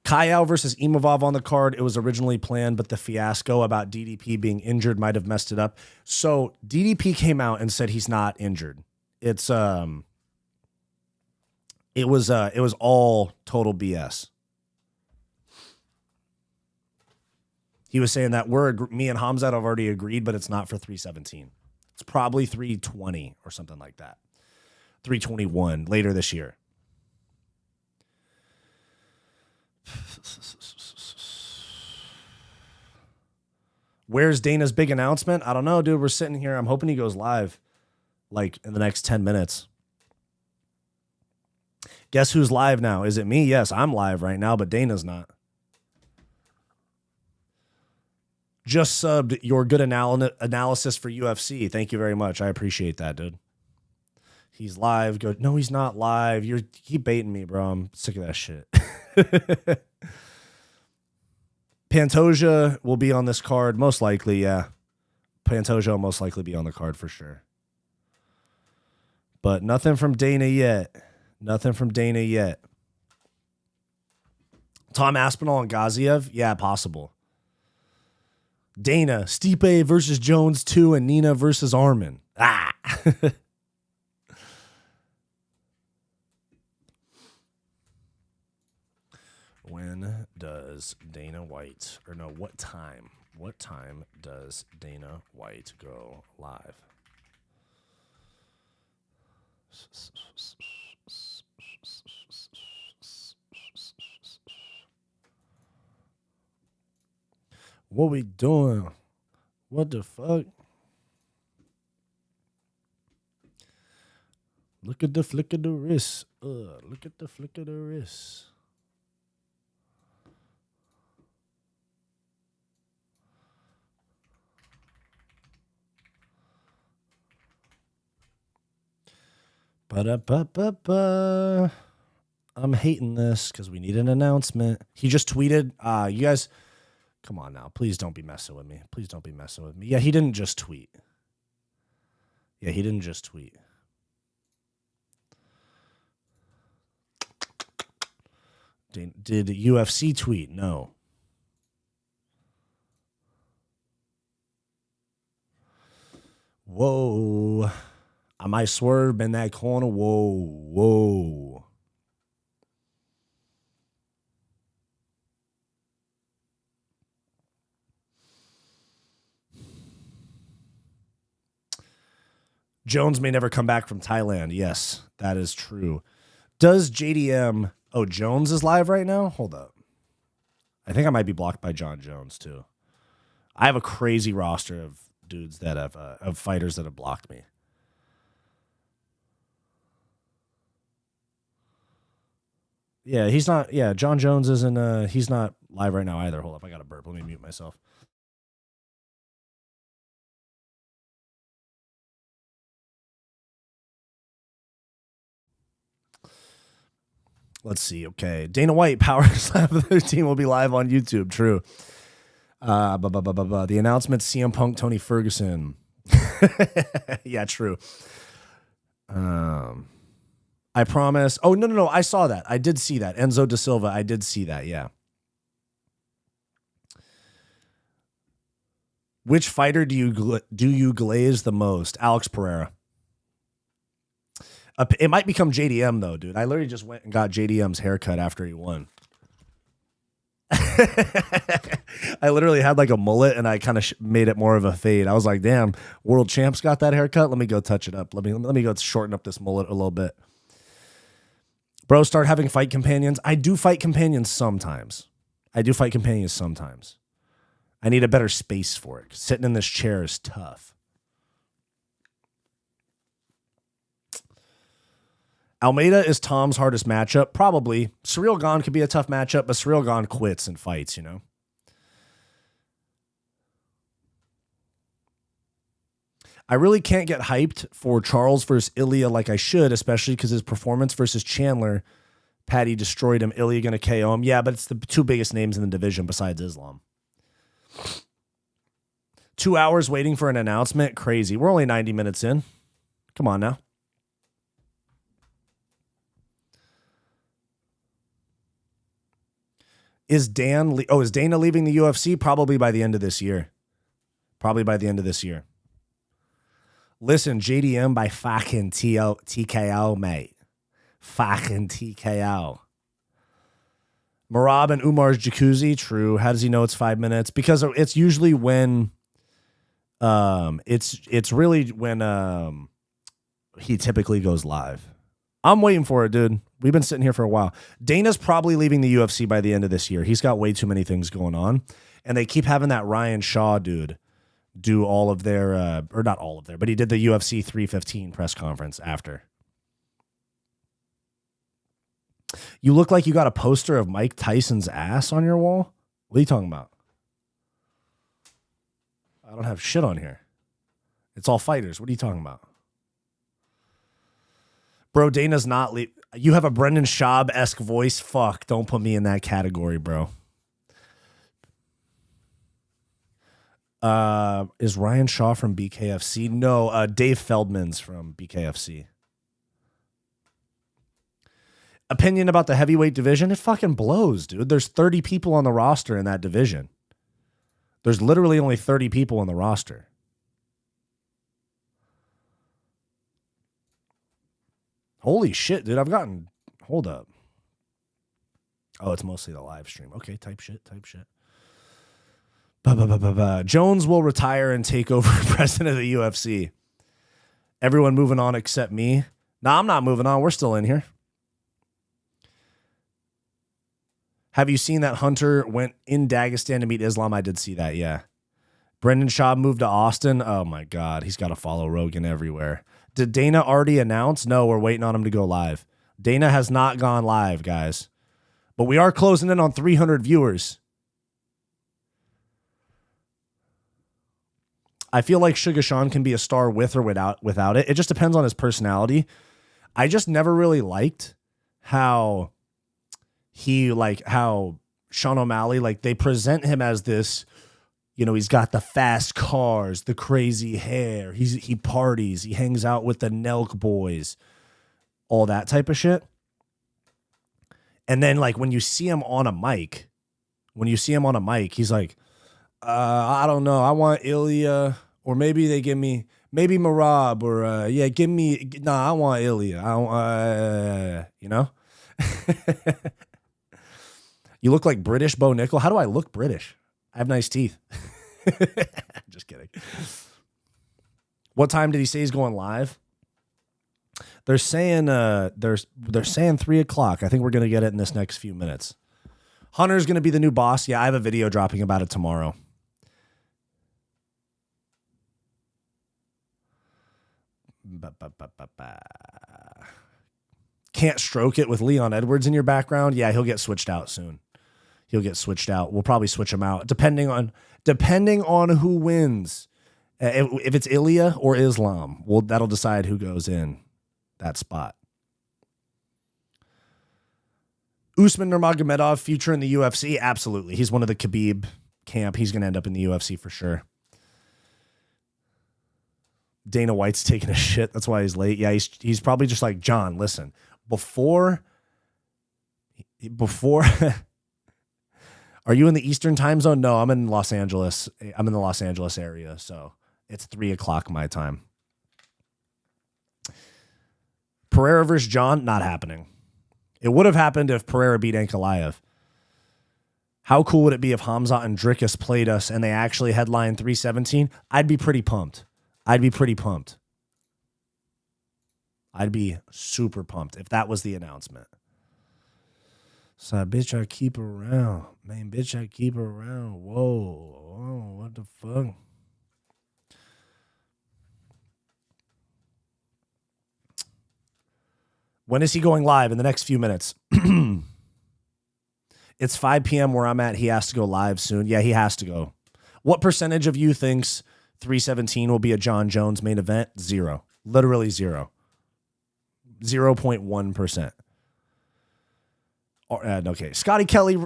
Kayao versus Imavov on the card. It was originally planned, but the fiasco about DDP being injured might have messed it up. So DDP came out and said he's not injured. It was all total BS. He was saying that me and Hamzat have already agreed, but it's not for 317. It's probably 320 or something like that. 321 later this year. Where's Dana's big announcement? I don't know, dude. We're sitting here. I'm hoping he goes live like in the next 10 minutes. Guess who's live now? Is it me? Yes, I'm live right now, but Dana's not. Just subbed your good analysis for UFC. Thank you very much. I appreciate that, dude. He's live. Go. No, he's not live. You keep baiting me, bro. I'm sick of that shit. Pantoja will be on this card. Most likely, yeah. Pantoja will most likely be on the card for sure. But nothing from Dana yet. Nothing from Dana yet. Tom Aspinall and Gaziev? Yeah, possible. Dana, Stipe versus Jones 2 and Nina versus Arman. Ah. When does Dana White, or no, what time? What time does Dana White go live? What we doing? What the fuck? Look at the flick of the wrist. Look at the flick of the wrist. Ba-da-ba-ba-ba. I'm hating this because we need an announcement. He just tweeted. You guys, come on now. Please don't be messing with me. Please don't be messing with me. Yeah, he didn't just tweet. Yeah, he didn't just tweet. Did UFC tweet? No. Whoa. I might swerve in that corner. Whoa. Jones may never come back from Thailand. Yes, that is true. Does JDM... Oh, Jones is live right now? Hold up. I think I might be blocked by John Jones, too. I have a crazy roster of dudes that have... of fighters that have blocked me. Yeah, he's not... Yeah, John Jones isn't... he's not live right now either. Hold up, I got a burp. Let me mute myself. Let's see. Okay. Dana White, Power Slam 13 will be live on YouTube. True. The announcement, CM Punk, Tony Ferguson. Yeah, true. I promise. Oh, no. I saw that. I did see that. Enzo Da Silva. I did see that. Yeah. Which fighter do you glaze the most? Alex Pereira. It might become JDM, though, dude. I literally just went and got JDM's haircut after he won. I literally had like a mullet, and I kind of made it more of a fade. I was like, damn, world champs got that haircut. Let me go touch it up. Let me go shorten up this mullet a little bit. Bro, start having fight companions. I do fight companions sometimes. I need a better space for it. Sitting in this chair is tough. Almeida is Tom's hardest matchup. Probably. Surreal Gone could be a tough matchup, but Surreal Gone quits and fights, you know? I really can't get hyped for Charles versus Ilia like I should, especially because his performance versus Chandler, Patty destroyed him. Ilia going to KO him. Yeah, but it's the two biggest names in the division besides Islam. 2 hours waiting for an announcement? Crazy. We're only 90 minutes in. Come on now. Is Dana leaving the UFC? Probably by the end of this year. Listen, JDM by fucking TKO, mate. Fucking TKO. Marab and Umar's Jacuzzi, true. How does he know it's 5 minutes? Because it's usually when it's really when he typically goes live. I'm waiting for it, dude. We've been sitting here for a while. Dana's probably leaving the UFC by the end of this year. He's got way too many things going on. And they keep having that Ryan Shaw dude do all of their, or not all of their, but he did the UFC 315 press conference after. You look like you got a poster of Mike Tyson's ass on your wall. What are you talking about? I don't have shit on here. It's all fighters. What are you talking about? Bro, Dana's not... You have a Brendan Schaub-esque voice? Fuck, don't put me in that category, bro. Is Ryan Shaw from BKFC? No, Dave Feldman's from BKFC. Opinion about the heavyweight division? It fucking blows, dude. There's 30 people on the roster in that division. There's literally only 30 people on the roster. Holy shit, dude. Hold up. Oh, it's mostly the live stream. Okay, type shit. Jones will retire and take over president of the UFC. Everyone moving on except me. Nah, I'm not moving on. We're still in here. Have you seen that Hunter went in Dagestan to meet Islam? I did see that, yeah. Brendan Schaub moved to Austin. Oh, my God. He's got to follow Rogan everywhere. Did Dana already announce? No, we're waiting on him to go live. Dana has not gone live, guys. But we are closing in on 300 viewers. I feel like Sugar Sean can be a star with or without it. It just depends on his personality. I just never really liked how Sean O'Malley, like they present him as this, you know, he's got the fast cars, the crazy hair. He parties, he hangs out with the Nelk boys, all that type of shit. And then like when you see him on a mic, he's like, I don't know. I want Ilia, or maybe they give me Marab, or I want Ilia. You know? You look like British Bo Nickel. How do I look British? I have nice teeth. Just kidding. What time did he say he's going live? They're saying they're saying 3 o'clock. I think we're gonna get it in this next few minutes. Hunter's gonna be the new boss. Yeah, I have a video dropping about it tomorrow. Can't stroke it with Leon Edwards in your background. Yeah, he'll get switched out soon. We'll probably switch him out depending on who wins. If it's Ilia or Islam, that'll decide who goes in that spot. Usman Nurmagomedov, future in the UFC? Absolutely. He's one of the Khabib camp. He's going to end up in the UFC for sure. Dana White's taking a shit. That's why he's late. Yeah, he's probably just like, John, listen, before are you in the Eastern time zone? No, I'm in Los Angeles. I'm in the Los Angeles area, so it's 3 o'clock my time. Pereira versus John, not happening. It would have happened if Pereira beat Ankalaev. How cool would it be if Hamzat and Dricus played us and they actually headlined 317? I'd be pretty pumped. I'd be super pumped if that was the announcement. So, bitch, I keep her around. Man, bitch, I keep her around. Whoa, what the fuck? When is he going live? In the next few minutes. It's 5 p.m. where I'm at. He has to go live soon. Yeah, he has to go. What percentage of you thinks 317 will be a John Jones main event? 0. Literally 0. 0.1%. Okay, Scotty Kelly.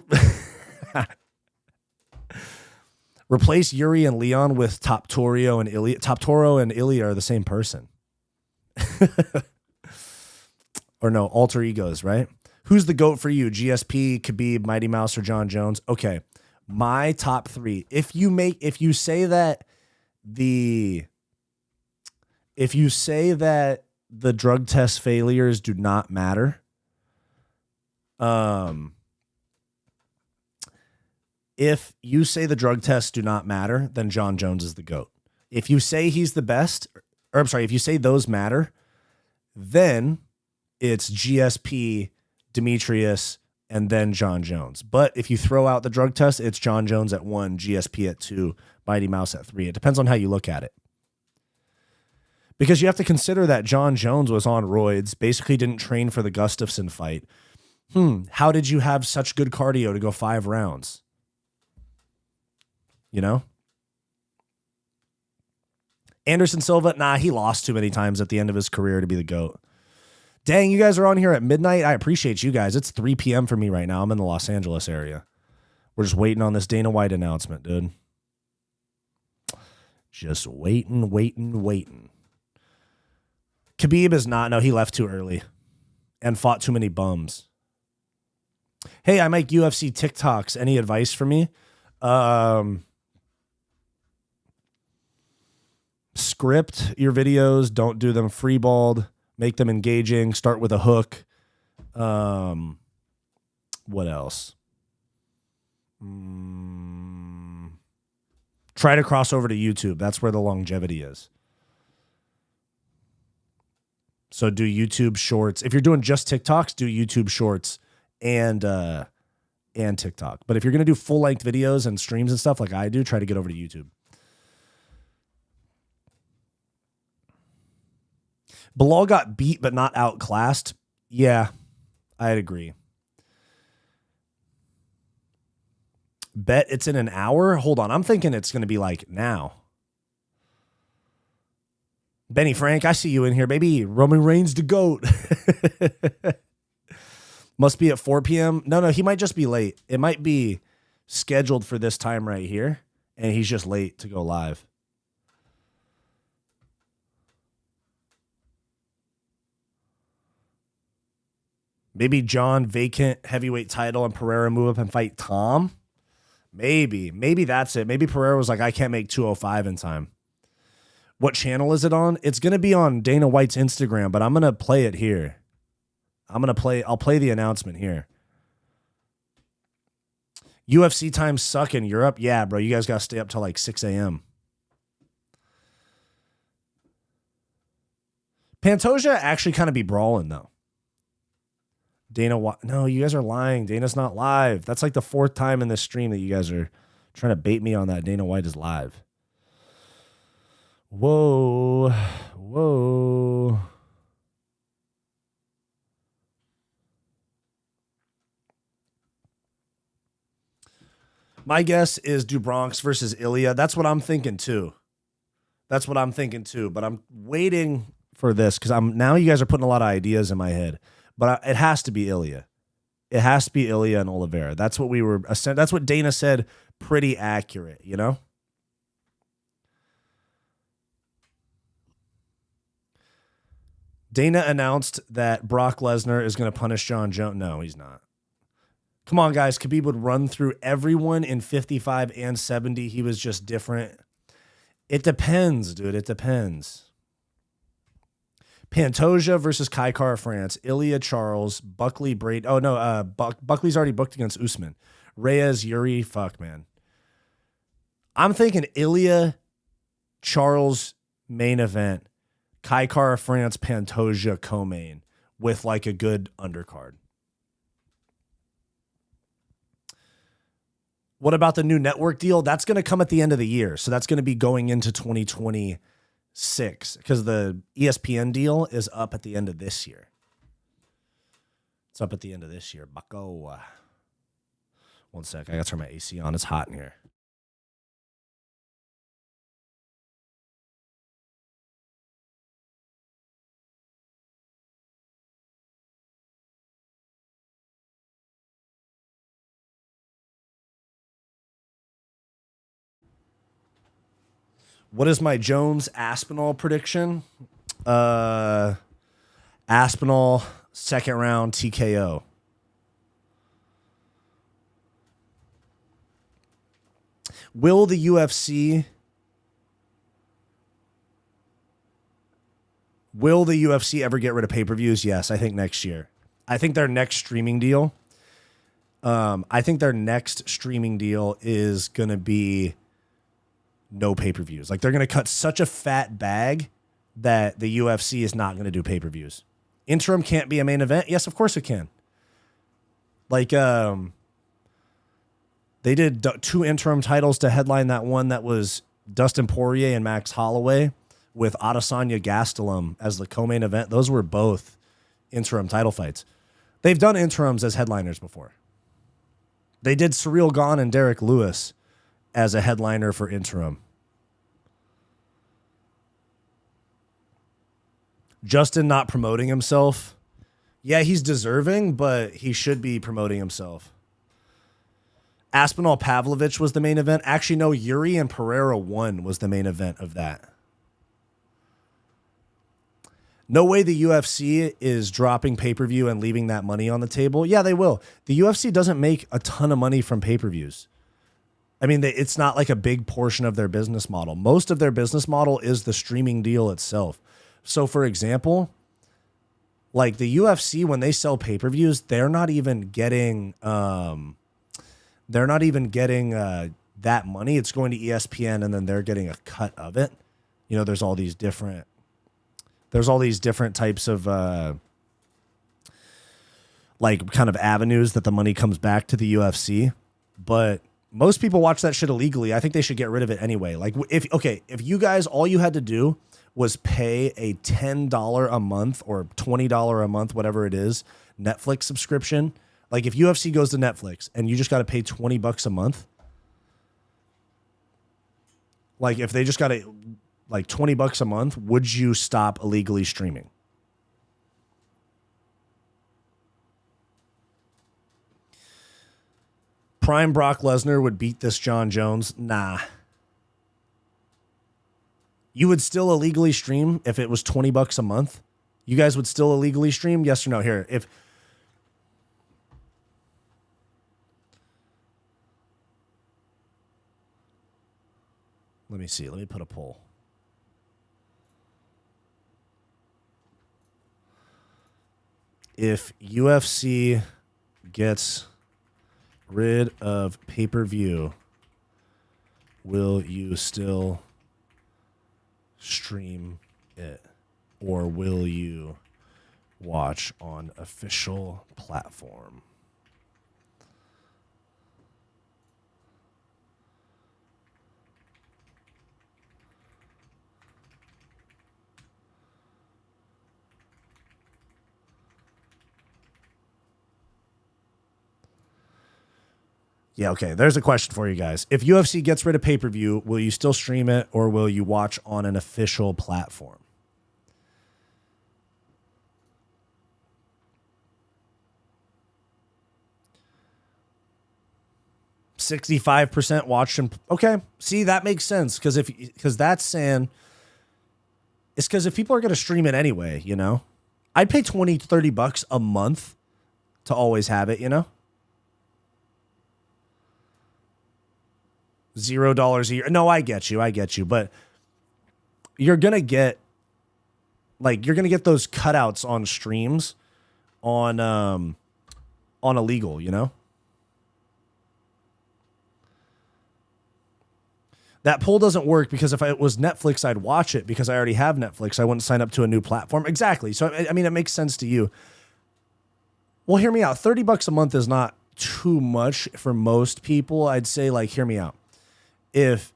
Replace Yuri and Leon with Topuria and Ilia. Topuria and Ilia are the same person. Or no, alter egos, right? Who's the GOAT for you? GSP, Khabib, Mighty Mouse, or John Jones? Okay, my top 3. If you say that the drug test failures do not matter, if you say the drug tests do not matter, then John Jones is the GOAT. If you say he's the best, or I'm sorry, if you say those matter, then it's GSP, Demetrius, and then John Jones. But if you throw out the drug test, it's John Jones at 1, GSP at 2, Mighty Mouse at 3. It depends on how you look at it. Because you have to consider that John Jones was on roids, basically didn't train for the Gustafsson fight. How did you have such good cardio to go 5 rounds? You know? Anderson Silva, nah, he lost too many times at the end of his career to be the GOAT. Dang, you guys are on here at midnight. I appreciate you guys. It's 3 p.m. for me right now. I'm in the Los Angeles area. We're just waiting on this Dana White announcement, dude. Just waiting. Khabib is not. No, he left too early and fought too many bums. Hey, I make UFC TikToks. Any advice for me? Script your videos. Don't do them freeballed. Make them engaging. Start with a hook. What else? Try to cross over to YouTube. That's where the longevity is. So do YouTube shorts. If you're doing just TikToks, do YouTube shorts and TikTok. But if you're going to do full-length videos and streams and stuff like I do, try to get over to YouTube. Bilal got beat but not outclassed. Yeah, I'd agree. Bet it's in an hour? Hold on. I'm thinking it's going to be like now. Benny Frank, I see you in here, baby. Roman Reigns the GOAT. Must be at 4 p.m. No, he might just be late. It might be scheduled for this time right here, and he's just late to go live. Maybe John vacant heavyweight title and Pereira move up and fight Tom. Maybe that's it. Maybe Pereira was like, I can't make 205 in time. What channel is it on? It's going to be on Dana White's Instagram, but I'm going to play it here. I'll play the announcement here. UFC times suck in Europe. Yeah, bro. You guys got to stay up till like 6 a.m. Pantoja actually kind of be brawling though. Dana, no, you guys are lying. Dana's not live. That's like the 4th time in this stream that you guys are trying to bait me on that Dana White is live. Whoa. My guess is DuBronx versus Ilia. That's what I'm thinking too. But I'm waiting for this because now you guys are putting a lot of ideas in my head. But it has to be Ilia. It has to be Ilia and Oliveira. That's what Dana said. Pretty accurate, you know? Dana announced that Brock Lesnar is going to punish John Jones. No, he's not. Come on, guys. Khabib would run through everyone in 55 and 70. He was just different. It depends, dude. It depends. Pantoja versus Kai Kara France. Ilia Charles. Buckley Braid. Oh, no. Buckley's already booked against Usman. Reyes, Yuri. Fuck, man. I'm thinking Ilia Charles main event. Kai Kara France, Pantoja co-main with like a good undercard. What about the new network deal? That's going to come at the end of the year. So that's going to be going into 2026 because the ESPN deal is up at the end of this year. It's up at the end of this year. Bucko. One sec. I got to turn my AC on. It's hot in here. What is my Jones Aspinall prediction? Aspinall, second round TKO. Will the UFC ever get rid of pay-per-views? Yes, I think next year. I think their next streaming deal is going to be no pay-per-views. Like they're going to cut such a fat bag that the UFC is not going to do pay-per-views. Interim can't be a main event. Yes, of course it can. Like they did 2 interim titles to headline that one that was Dustin Poirier and Max Holloway with Adesanya Gastelum as the co-main event. Those were both interim title fights. They've done interims as headliners before. They did Ciryl Gane and Derek Lewis as a headliner for interim. Justin not promoting himself. Yeah, he's deserving, but he should be promoting himself. Aspinall Pavlovich was the main event. Actually, no, Yuri and Pereira 1 was the main event of that. No way the UFC is dropping pay-per-view and leaving that money on the table. Yeah, they will. The UFC doesn't make a ton of money from pay-per-views. I mean, it's not like a big portion of their business model. Most of their business model is the streaming deal itself. So, for example, like the UFC, when they sell pay-per-views, they're not even getting that money. It's going to ESPN, and then they're getting a cut of it. You know, there's all these different types of like kind of avenues that the money comes back to the UFC, but most people watch that shit illegally. I think they should get rid of it anyway. Like if you guys, all you had to do was pay a $10 a month or $20 a month, whatever it is, Netflix subscription. Like if UFC goes to Netflix and you just got to pay $20 a month, like if they just got to like $20 a month, would you stop illegally streaming? Prime Brock Lesnar would beat this John Jones. Nah. You would still illegally stream if it was $20 a month? You guys would still illegally stream? Yes or no? Here, if let me see. Let me put a poll. If UFC gets rid of pay-per-view, will you still stream it, or will you watch on official platform? Yeah, okay. There's a question for you guys. If UFC gets rid of pay-per-view, will you still stream it, or will you watch on an official platform? %65% watched him. Okay. See, that makes sense. Because that's saying it's because if people are going to stream it anyway, you know, I'd pay $20-$30 a month to always have it, you know? $0 a year. No, I get you. But you're going to get those cutouts on streams on illegal, you know? That poll doesn't work because if it was Netflix, I'd watch it because I already have Netflix. I wouldn't sign up to a new platform. Exactly. So, I mean, it makes sense to you. Well, hear me out. $30 a month is not too much for most people. I'd say, like, hear me out. If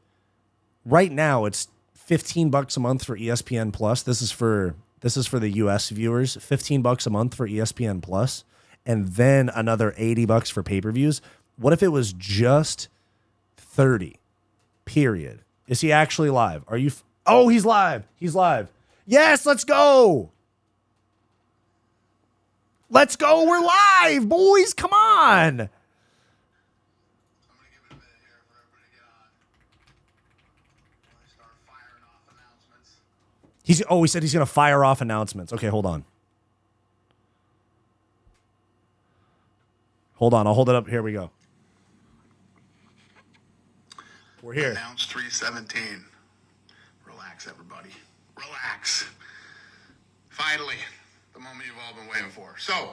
right now it's $15 a month for ESPN Plus, this is for the US viewers, $15 a month for ESPN Plus, and then another $80 for pay-per-views. What if it was just 30? Period. Is he actually live? Are you? Oh, he's live. He's live. Yes, let's go. Let's go. We're live, boys. Come on. He said he's going to fire off announcements. Okay, hold on. Hold on. I'll hold it up. Here we go. We're here. Announced 317. Relax, everybody. Relax. Finally, the moment you've all been waiting for. So,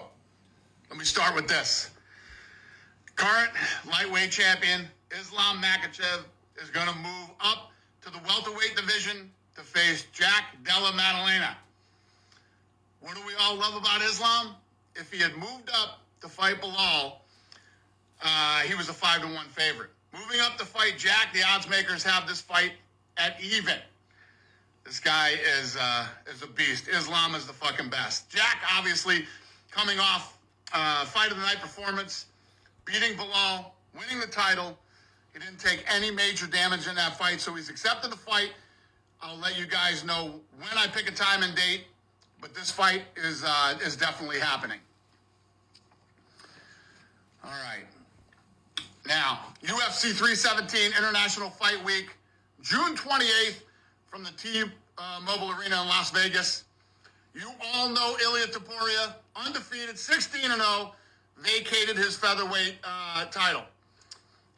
let me start with this. Current lightweight champion Islam Makhachev is going to move up to the welterweight division to face Jack Della Maddalena. What do we all love about Islam? If he had moved up to fight Bilal, he was a 5-1 favorite. Moving up to fight Jack, the odds makers have this fight at even. This guy is a beast. Islam is the fucking best. Jack, obviously, coming off fight of the night performance, beating Bilal, winning the title. He didn't take any major damage in that fight, so he's accepted the fight. I'll let you guys know when I pick a time and date, but this fight is definitely happening. All right. Now, UFC 317 International Fight Week, June 28th from the T-Mobile Arena in Las Vegas. You all know Ilia Topuria, undefeated, 16-0, vacated his featherweight title.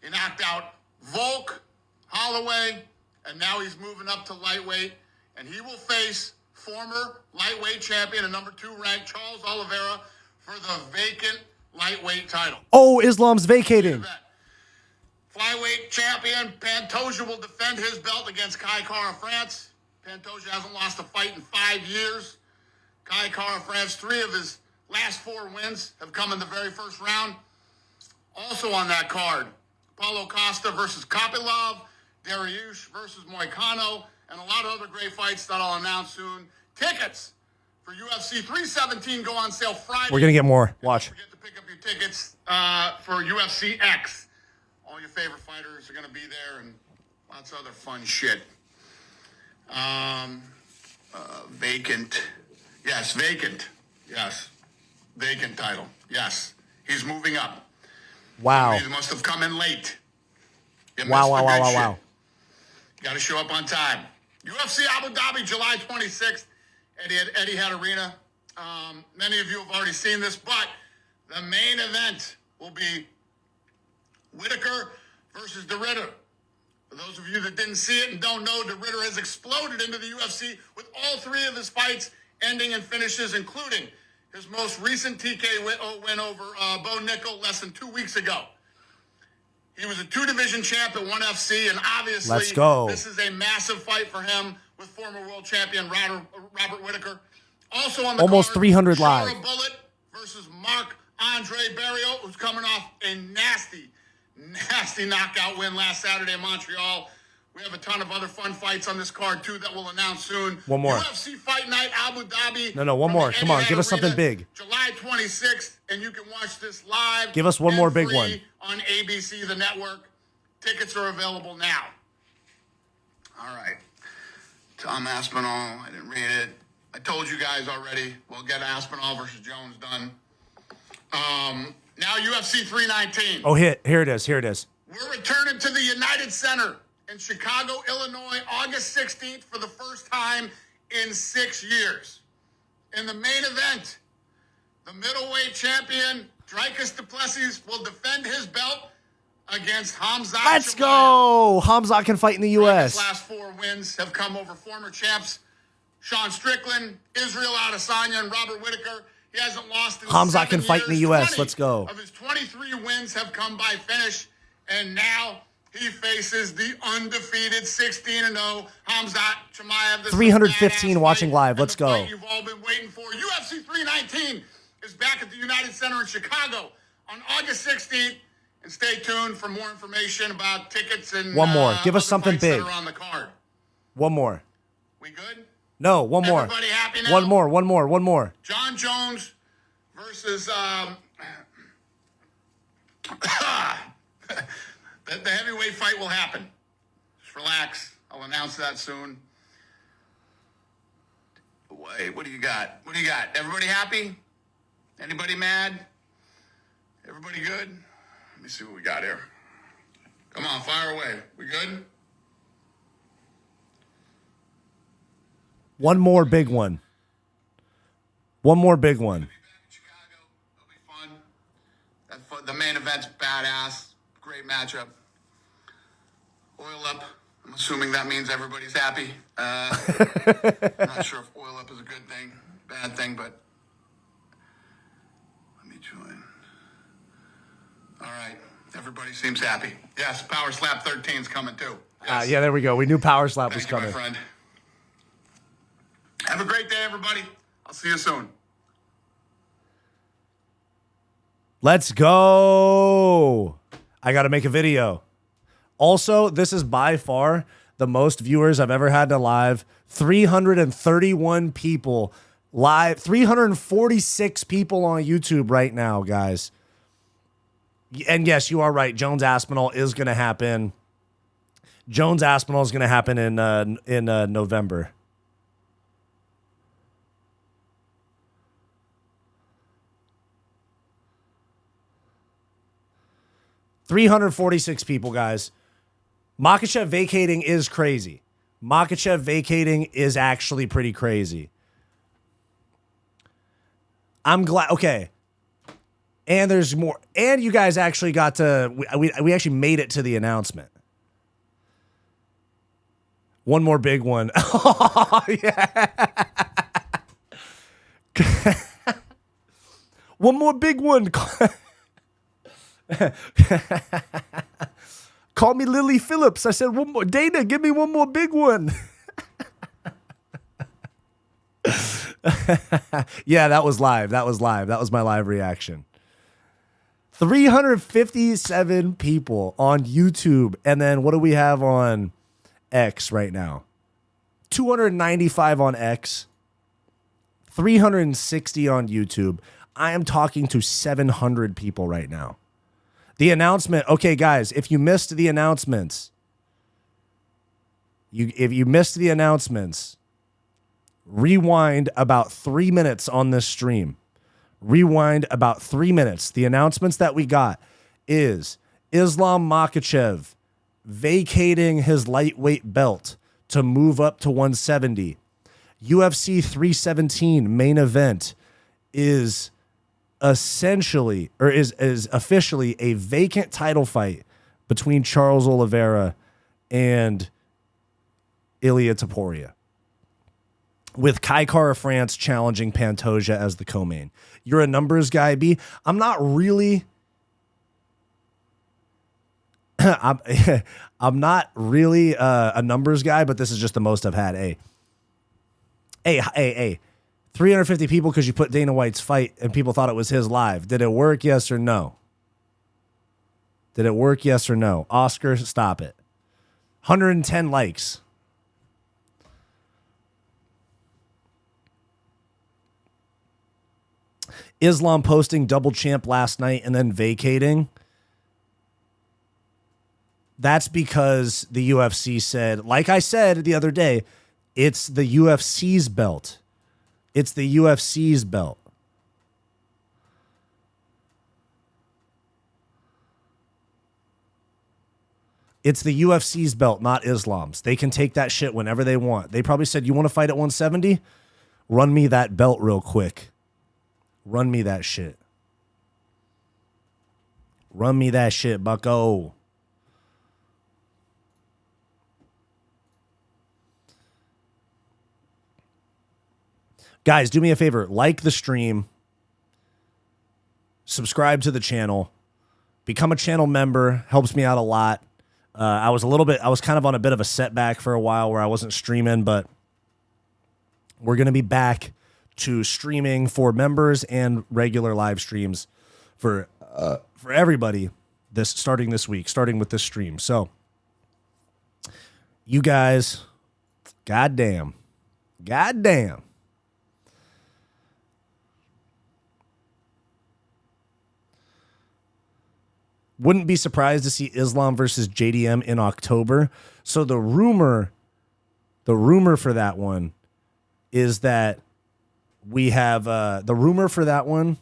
He knocked out Volk, Holloway, and now he's moving up to lightweight, and he will face former lightweight champion and number 2 ranked Charles Oliveira for the vacant lightweight title. Oh, Islam's vacating. Flyweight champion Pantoja will defend his belt against Kai Kara France. Pantoja hasn't lost a fight in 5 years. Kai Kara France, 3 of his last 4 wins have come in the very first round. Also on that card, Paulo Costa versus Kopylov, Dariush versus Moicano, and a lot of other great fights that I'll announce soon. Tickets for UFC 317 go on sale Friday. We're going to get more. Watch. Don't forget to pick up your tickets for UFC X. All your favorite fighters are going to be there and lots of other fun shit. Vacant. Yes, vacant. Yes. Vacant title. Yes. He's moving up. Wow. He must have come in late. Wow. You got to show up on time. UFC Abu Dhabi, July 26th at Etihad Arena. Many of you have already seen this, but the main event will be Whitaker versus De Ridder. For those of you that didn't see it and don't know, De Ridder has exploded into the UFC with all 3 of his fights ending in finishes, including his most recent TKO win over Bo Nickel less than 2 weeks ago. He was a 2-division champ at ONE FC, and obviously Let's go. This is a massive fight for him with former world champion Robert Whitaker. Also on the almost card, 300 live. Shara Bullet versus Marc-Andre Barriault, who's coming off a nasty knockout win last Saturday in Montreal. We have a ton of other fun fights on this card, too, that we'll announce soon. One more. UFC Fight Night, Abu Dhabi. No, one more. Come on, give us something big. July 26th, and you can watch this live. Give us one more big one. On ABC, the network. Tickets are available now. All right. Tom Aspinall, I didn't read it. I told you guys already, we'll get Aspinall versus Jones done. Now UFC 319. Oh, here it is. We're returning to the United Center in Chicago, Illinois, August 16th for the first time in 6 years. In the main event, the middleweight champion, Dricus du Plessis, will defend his belt against Hamzat. Let's Chimaev. go. Hamzat can fight in the U.S. His last 4 wins have come over former champs Sean Strickland, Israel Adesanya, and Robert Whitaker. He hasn't lost in Hamzat 7 can fight in the years. U.S. 20 Let's go. Of his 23 wins have come by finish, and now he faces the undefeated 16-0 Hamzat Chimaev. 315 watching live. Let's go. You've all been waiting for. UFC 319 is back at the United Center in Chicago on August 16th. And stay tuned for more information about tickets and one more. Give us other something fights that big. are on the card. One more. We good? No, one more. Everybody happy now? One more. John Jones versus the heavyweight fight will happen. Just relax. I'll announce that soon. Wait, what do you got? Everybody happy? Anybody mad? Everybody good? Let me see what we got here. Come on, fire away. We good? One more big one. We'll be back in Chicago. It'll be fun. The main event's badass. Great matchup. Oil up. I'm assuming that means everybody's happy. I'm not sure if oil up is a good thing, bad thing, but let me join. All right. Everybody seems happy. Yes, Power Slap 13 is coming too. Yes. Yeah, there we go. We knew Power Slap was Thank you, coming. my friend. Have a great day, everybody. I'll see you soon. Let's go. I got to make a video. Also, this is by far the most viewers I've ever had in a live. 331 people live. 346 people on YouTube right now, guys. And yes, you are right. Jones Aspinall is going to happen. Jones Aspinall is going to happen in November. $346 people, guys. Makhachev vacating is crazy. Makhachev vacating is actually pretty crazy. I'm glad. Okay. And there's more. And you guys actually got to, we actually made it to the announcement. One more big one. Oh, yeah. One more big one. Call me Lily Phillips. I said, one more. Dana, give me one more big one. Yeah, that was live. That was live. That was my live reaction. 357 people on YouTube. And then what do we have on X right now? 295 on X. 360 on YouTube. I am talking to 700 people right now. The announcement. Okay, guys, if you missed the announcements, rewind about 3 minutes on this stream. Rewind about 3 minutes. The announcements that we got is Islam Makhachev vacating his lightweight belt to move up to 170. UFC 317 main event is essentially, or is officially a vacant title fight between Charles Oliveira and Ilia Topuria, with Kai Kara France challenging Pantoja as the co-main. You're a numbers guy, B. I'm not really. I'm not really a numbers guy, but this is just the most I've had. Hey. 350 people because you put Dana White's fight and people thought it was his live. Did it work? Yes or no? Did it work? Yes or no? Oscar, stop it. 110 likes. Islam posting double champ last night and then vacating. That's because the UFC said, like I said the other day, it's the UFC's belt. It's the UFC's belt. It's the UFC's belt, not Islam's. They can take that shit whenever they want. They probably said, you want to fight at 170? Run me that belt real quick. Run me that shit. Run me that shit, bucko. Guys, do me a favor. Like the stream. Subscribe to the channel. Become a channel member. Helps me out a lot. I was kind of on a bit of a setback for a while where I wasn't streaming, but we're going to be back to streaming for members and regular live streams for everybody starting this week, starting with this stream. So you guys, goddamn. Wouldn't be surprised to see Islam versus JDM in October. So the rumor for that one is that we have the rumor for that one.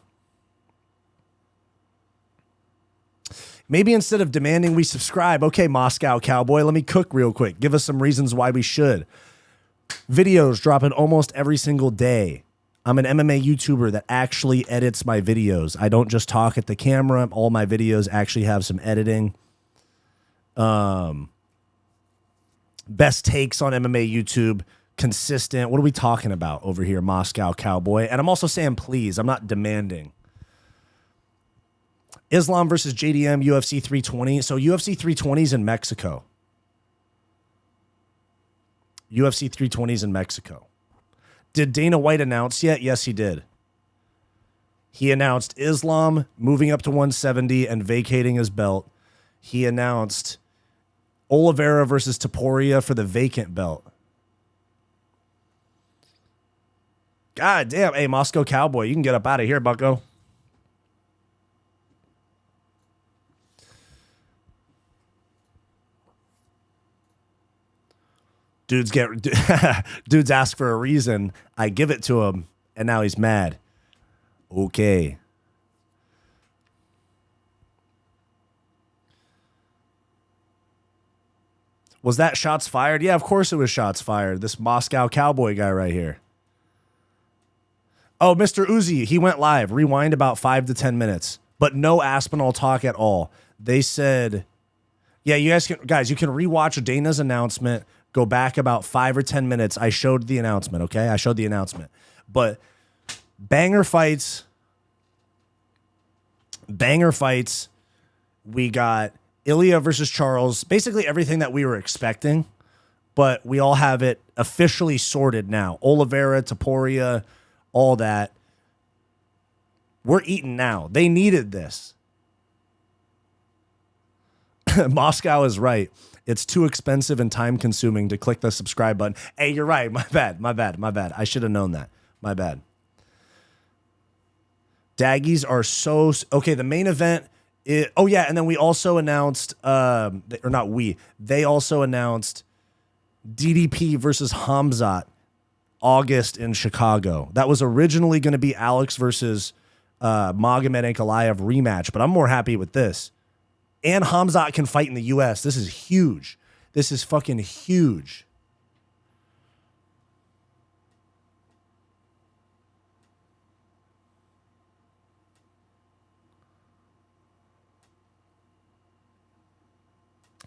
Maybe instead of demanding we subscribe, okay, Moscow Cowboy, let me cook real quick. Give us some reasons why we should. Videos dropping almost every single day. I'm an MMA YouTuber that actually edits my videos. I don't just talk at the camera. All my videos actually have some editing. Best takes on MMA YouTube. Consistent. What are we talking about over here, Moscow Cowboy? And I'm also saying please. I'm not demanding. Islam versus JDM, UFC 320. So UFC 320 is in Mexico. UFC 320 is in Mexico. Did Dana White announce yet? Yes, he did. He announced Islam moving up to 170 and vacating his belt. He announced Oliveira versus Topuria for the vacant belt. God damn. Hey, Moscow Cowboy, you can get up out of here, bucko. Dudes ask for a reason. I give it to him, and now he's mad. Okay. Was that shots fired? Yeah, of course it was shots fired. This Moscow Cowboy guy right here. Oh, Mr. Uzi, he went live. Rewind about 5 to 10 minutes, but no Aspinall talk at all. They said, yeah, you guys, you can rewatch Dana's announcement. Go back about 5 or 10 minutes. I showed the announcement, okay? I showed the announcement. But banger fights. We got Ilia versus Charles. Basically everything that we were expecting, but we all have it officially sorted now. Oliveira, Topuria, all that. We're eating now. They needed this. Moscow is right. It's too expensive and time consuming to click the subscribe button. Hey, you're right. My bad. I should have known that. My bad. Daggies are so... Okay, the main event... oh, yeah, and then we also announced... They also announced DDP versus Hamzat August in Chicago. That was originally going to be Alex versus Magomed Ankalaev rematch, but I'm more happy with this. And Hamzat can fight in the U.S. This is huge. This is fucking huge.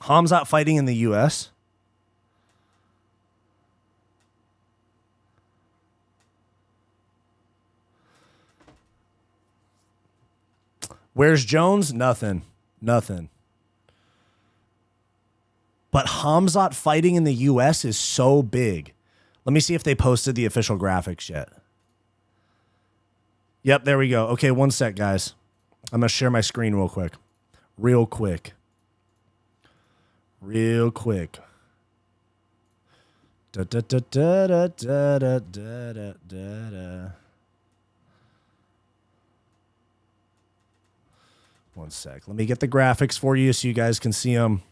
Hamzat fighting in the U.S. Where's Jones? Nothing. But Hamzat fighting in the U.S. is so big. Let me see if they posted the official graphics yet. Yep, there we go. Okay, one sec, guys. I'm going to share my screen real quick. Real quick. Da, da, da, da, da, da, da, da, da, da. One sec. Let me get the graphics for you so you guys can see them.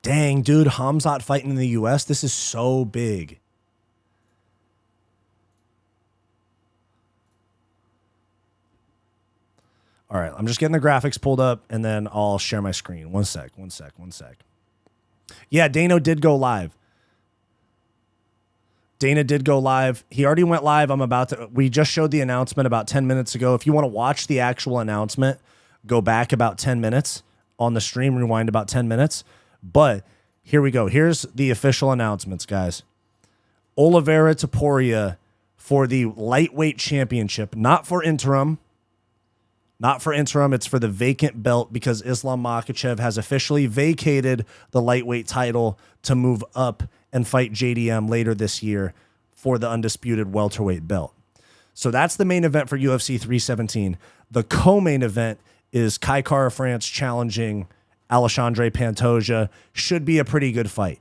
Dang, dude, Hamzat fighting in the U.S. This is so big. All right, I'm just getting the graphics pulled up, and then I'll share my screen. One sec. Yeah, Dana did go live. He already went live. We just showed the announcement about 10 minutes ago. If you want to watch the actual announcement, go back about 10 minutes on the stream, rewind about 10 minutes. But here we go. Here's the official announcements, guys. Oliveira Topuria for the lightweight championship, not for interim. It's for the vacant belt because Islam Makhachev has officially vacated the lightweight title to move up and fight JDM later this year for the undisputed welterweight belt. So that's the main event for UFC 317. The co-main event is Kai Kara France challenging Alexandre Pantoja. Should be a pretty good fight.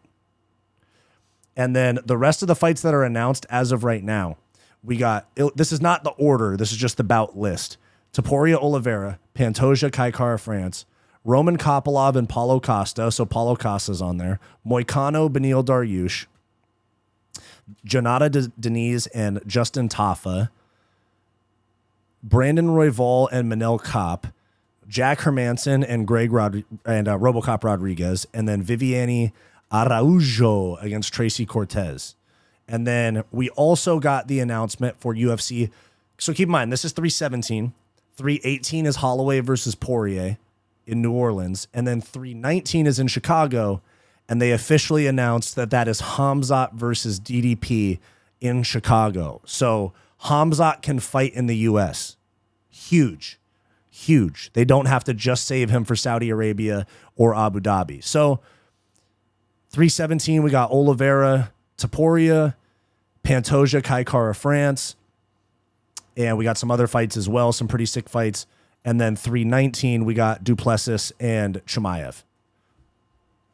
And then the rest of the fights that are announced as of right now, we got, this is not the order, this is just the bout list. Topuria Oliveira, Pantoja Kai Kara France, Roman Kopylov and Paulo Costa, so Paulo Costa's on there, Moicano Beneil Dariush, Jonata Denise and Justin Tafa, Brandon Royval and Manel Kopp, Jack Hermanson and Robocop Rodriguez, and then Viviane Araujo against Tracy Cortez. And then we also got the announcement for UFC. So keep in mind, this is 317. 318 is Holloway versus Poirier in New Orleans. And then 319 is in Chicago. And they officially announced that is Hamzat versus DDP in Chicago. So Hamzat can fight in the U.S. Huge. They don't have to just save him for Saudi Arabia or Abu Dhabi. So 317, we got Oliveira, Topuria, Pantoja, Kai Kara France. And we got some other fights as well, some pretty sick fights. And then 319, we got Duplessis and Chimaev.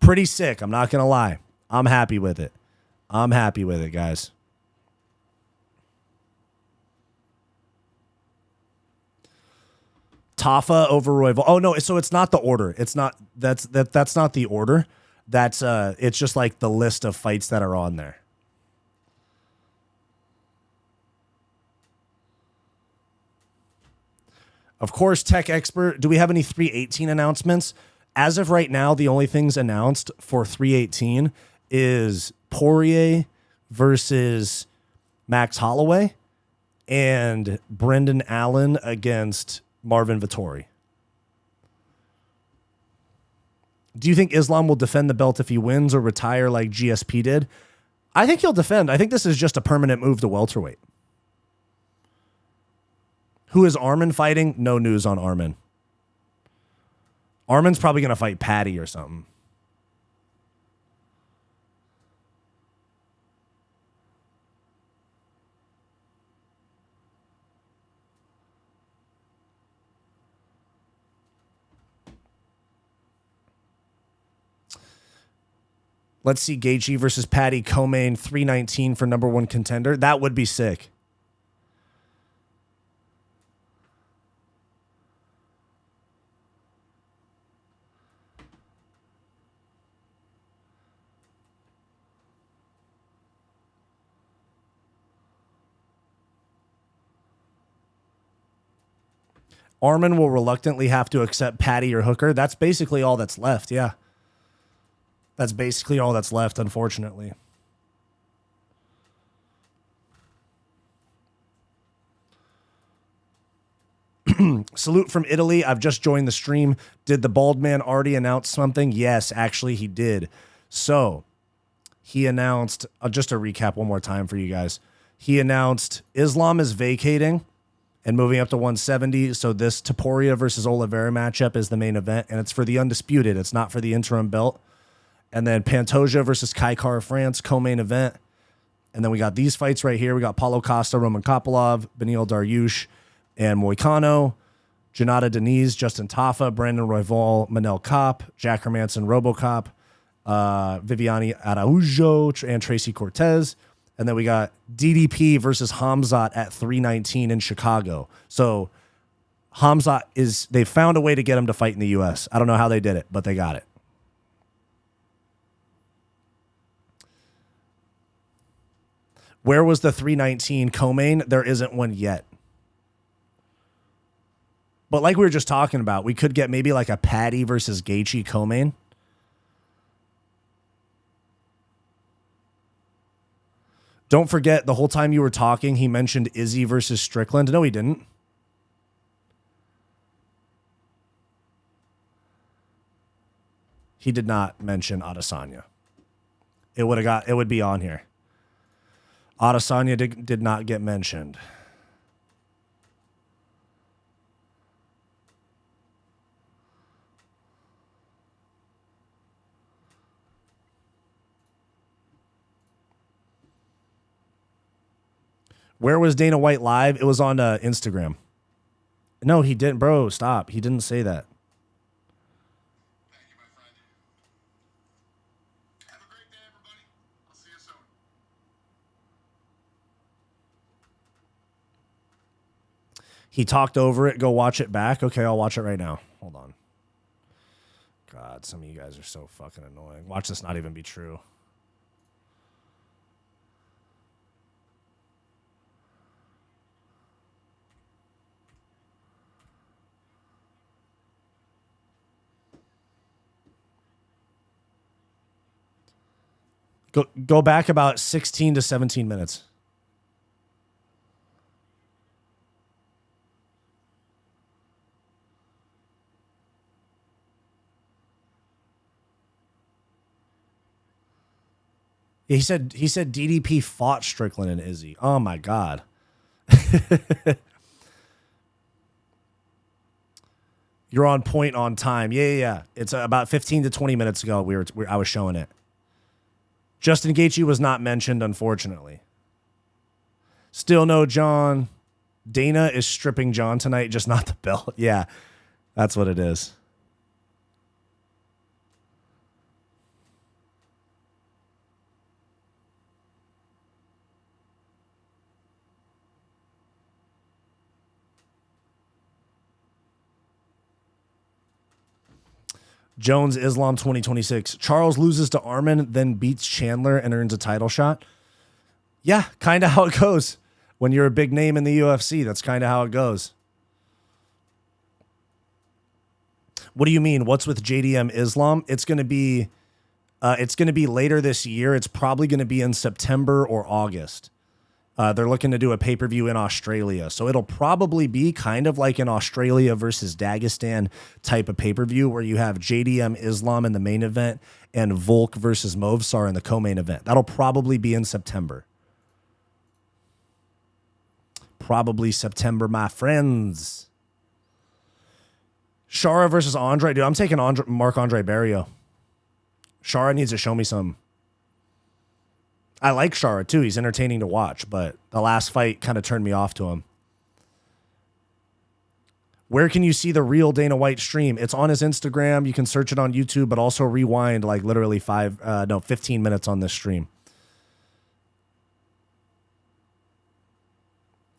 Pretty sick, I'm not going to lie. I'm happy with it. Guys. Tafa over Royval. Oh, no, so it's not the order. That's not the order. It's just like the list of fights that are on there. Of course, Tech Expert, do we have any 318 announcements? As of right now, the only things announced for 318 is Poirier versus Max Holloway, and Brendan Allen against Marvin Vettori. Do you think Islam will defend the belt if he wins or retire like GSP did? I think he'll defend. I think this is just a permanent move to welterweight. Who is Armin fighting? No news on Armin. Armin's probably going to fight Patty or something. Let's see Gaethje versus Patty co-main 319 for number one contender. That would be sick. Armin will reluctantly have to accept Patty or Hooker. That's basically all that's left, yeah. That's basically all that's left, unfortunately. Salute from Italy. I've just joined the stream. Did the bald man already announce something? Yes, actually he did. So he announced, just to recap one more time for you guys. He announced Islam is vacating and moving up to 170. So this Topuria versus Oliveira matchup is the main event, and it's for the undisputed. It's not for the interim belt. And then Pantoja versus Kaikar France, co-main event. And then we got these fights right here. We got Paulo Costa, Roman Kopylov, Beneil Dariush, and Moicano. Janata Denise, Justin Tafa, Brandon Royval, Manel Kopp, Jack Hermanson, Robocop, Viviani Araujo, and Tracy Cortez. And then we got DDP versus Hamzat at 319 in Chicago. So Hamzat they found a way to get him to fight in the U.S. I don't know how they did it, but they got it. Where was the 319 co-main? There isn't one yet. But like we were just talking about, we could get maybe like a Patty versus Gaethje co-main. Don't forget, the whole time you were talking, he mentioned Izzy versus Strickland. No, he didn't. He did not mention Adesanya. It would be on here. Adesanya did not get mentioned. Where was Dana White live? It was on Instagram. No, he didn't. Bro, stop. He didn't say that. Thank you, my friend. Have a great day, everybody. I'll see you soon. He talked over it. Go watch it back. Okay, I'll watch it right now. Hold on. God, some of you guys are so fucking annoying. Watch this not even be true. Go back about 16 to 17 minutes. He said DDP fought Strickland and Izzy. Oh my God. You're on point on time. Yeah. It's about 15 to 20 minutes ago. I was showing it. Justin Gaethje was not mentioned, unfortunately. Still no John. Dana is stripping John tonight, just not the belt. Yeah, that's what it is. Jones, Islam 2026. Charles loses to Armin, then beats Chandler and earns a title shot. Yeah, kind of how it goes. When you're a big name in the UFC, that's kind of how it goes. What do you mean? What's with JDM Islam? It's going to be later this year. It's probably going to be in September or August. They're looking to do a pay-per-view in Australia. So it'll probably be kind of like an Australia versus Dagestan type of pay-per-view where you have JDM Islam in the main event and Volk versus Movsar in the co-main event. That'll probably be in September. Probably September, my friends. Shara versus Andre. Dude, I'm taking Marc-Andre Barrio. Shara needs to show me some. I like Shara too. He's entertaining to watch, but the last fight kind of turned me off to him. Where can you see the real Dana White stream? It's on his Instagram. You can search it on YouTube, but also rewind like literally 15 minutes on this stream.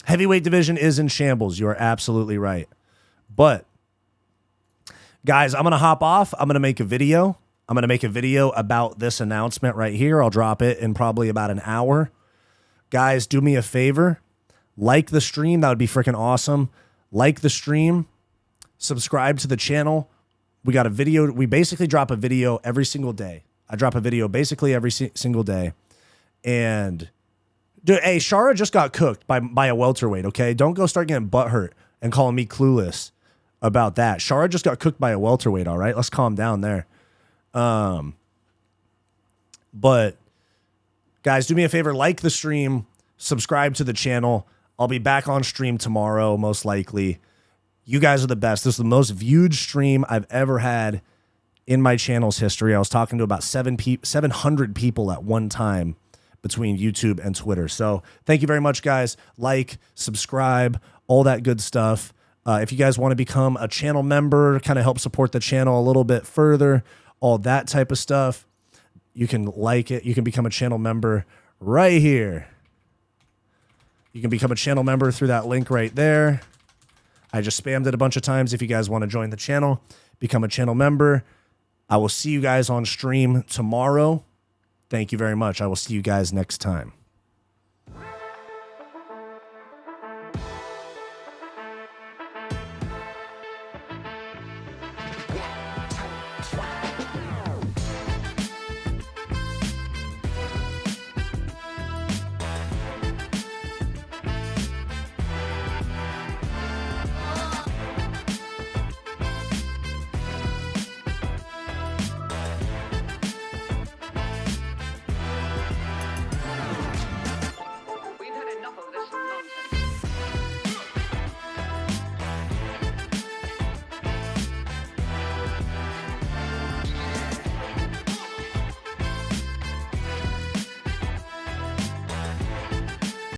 Heavyweight division is in shambles. You are absolutely right. But guys, I'm going to hop off. I'm going to make a video. I'm going to make a video about this announcement right here. I'll drop it in probably about an hour. Guys, do me a favor. Like the stream. That would be freaking awesome. Like the stream. Subscribe to the channel. We got a video. We basically drop a video every single day. I drop a video basically every single day. And, dude, hey, Shara just got cooked by a welterweight, okay? Don't go start getting butthurt and calling me clueless about that. Shara just got cooked by a welterweight, all right? Let's calm down there. But guys, do me a favor, like the stream, subscribe to the channel. I'll be back on stream tomorrow, most likely. You guys are the best. This is the most viewed stream I've ever had in my channel's history. I was talking to about 700 people at one time between YouTube and Twitter. So thank you very much, guys. Like, subscribe, all that good stuff. If you guys want to become a channel member, kind of help support the channel a little bit further, all that type of stuff, you can like it. You can become a channel member right here. You can become a channel member through that link right there. I just spammed it a bunch of times. If you guys want to join the channel, become a channel member. I will see you guys on stream tomorrow. Thank you very much. I will see you guys next time.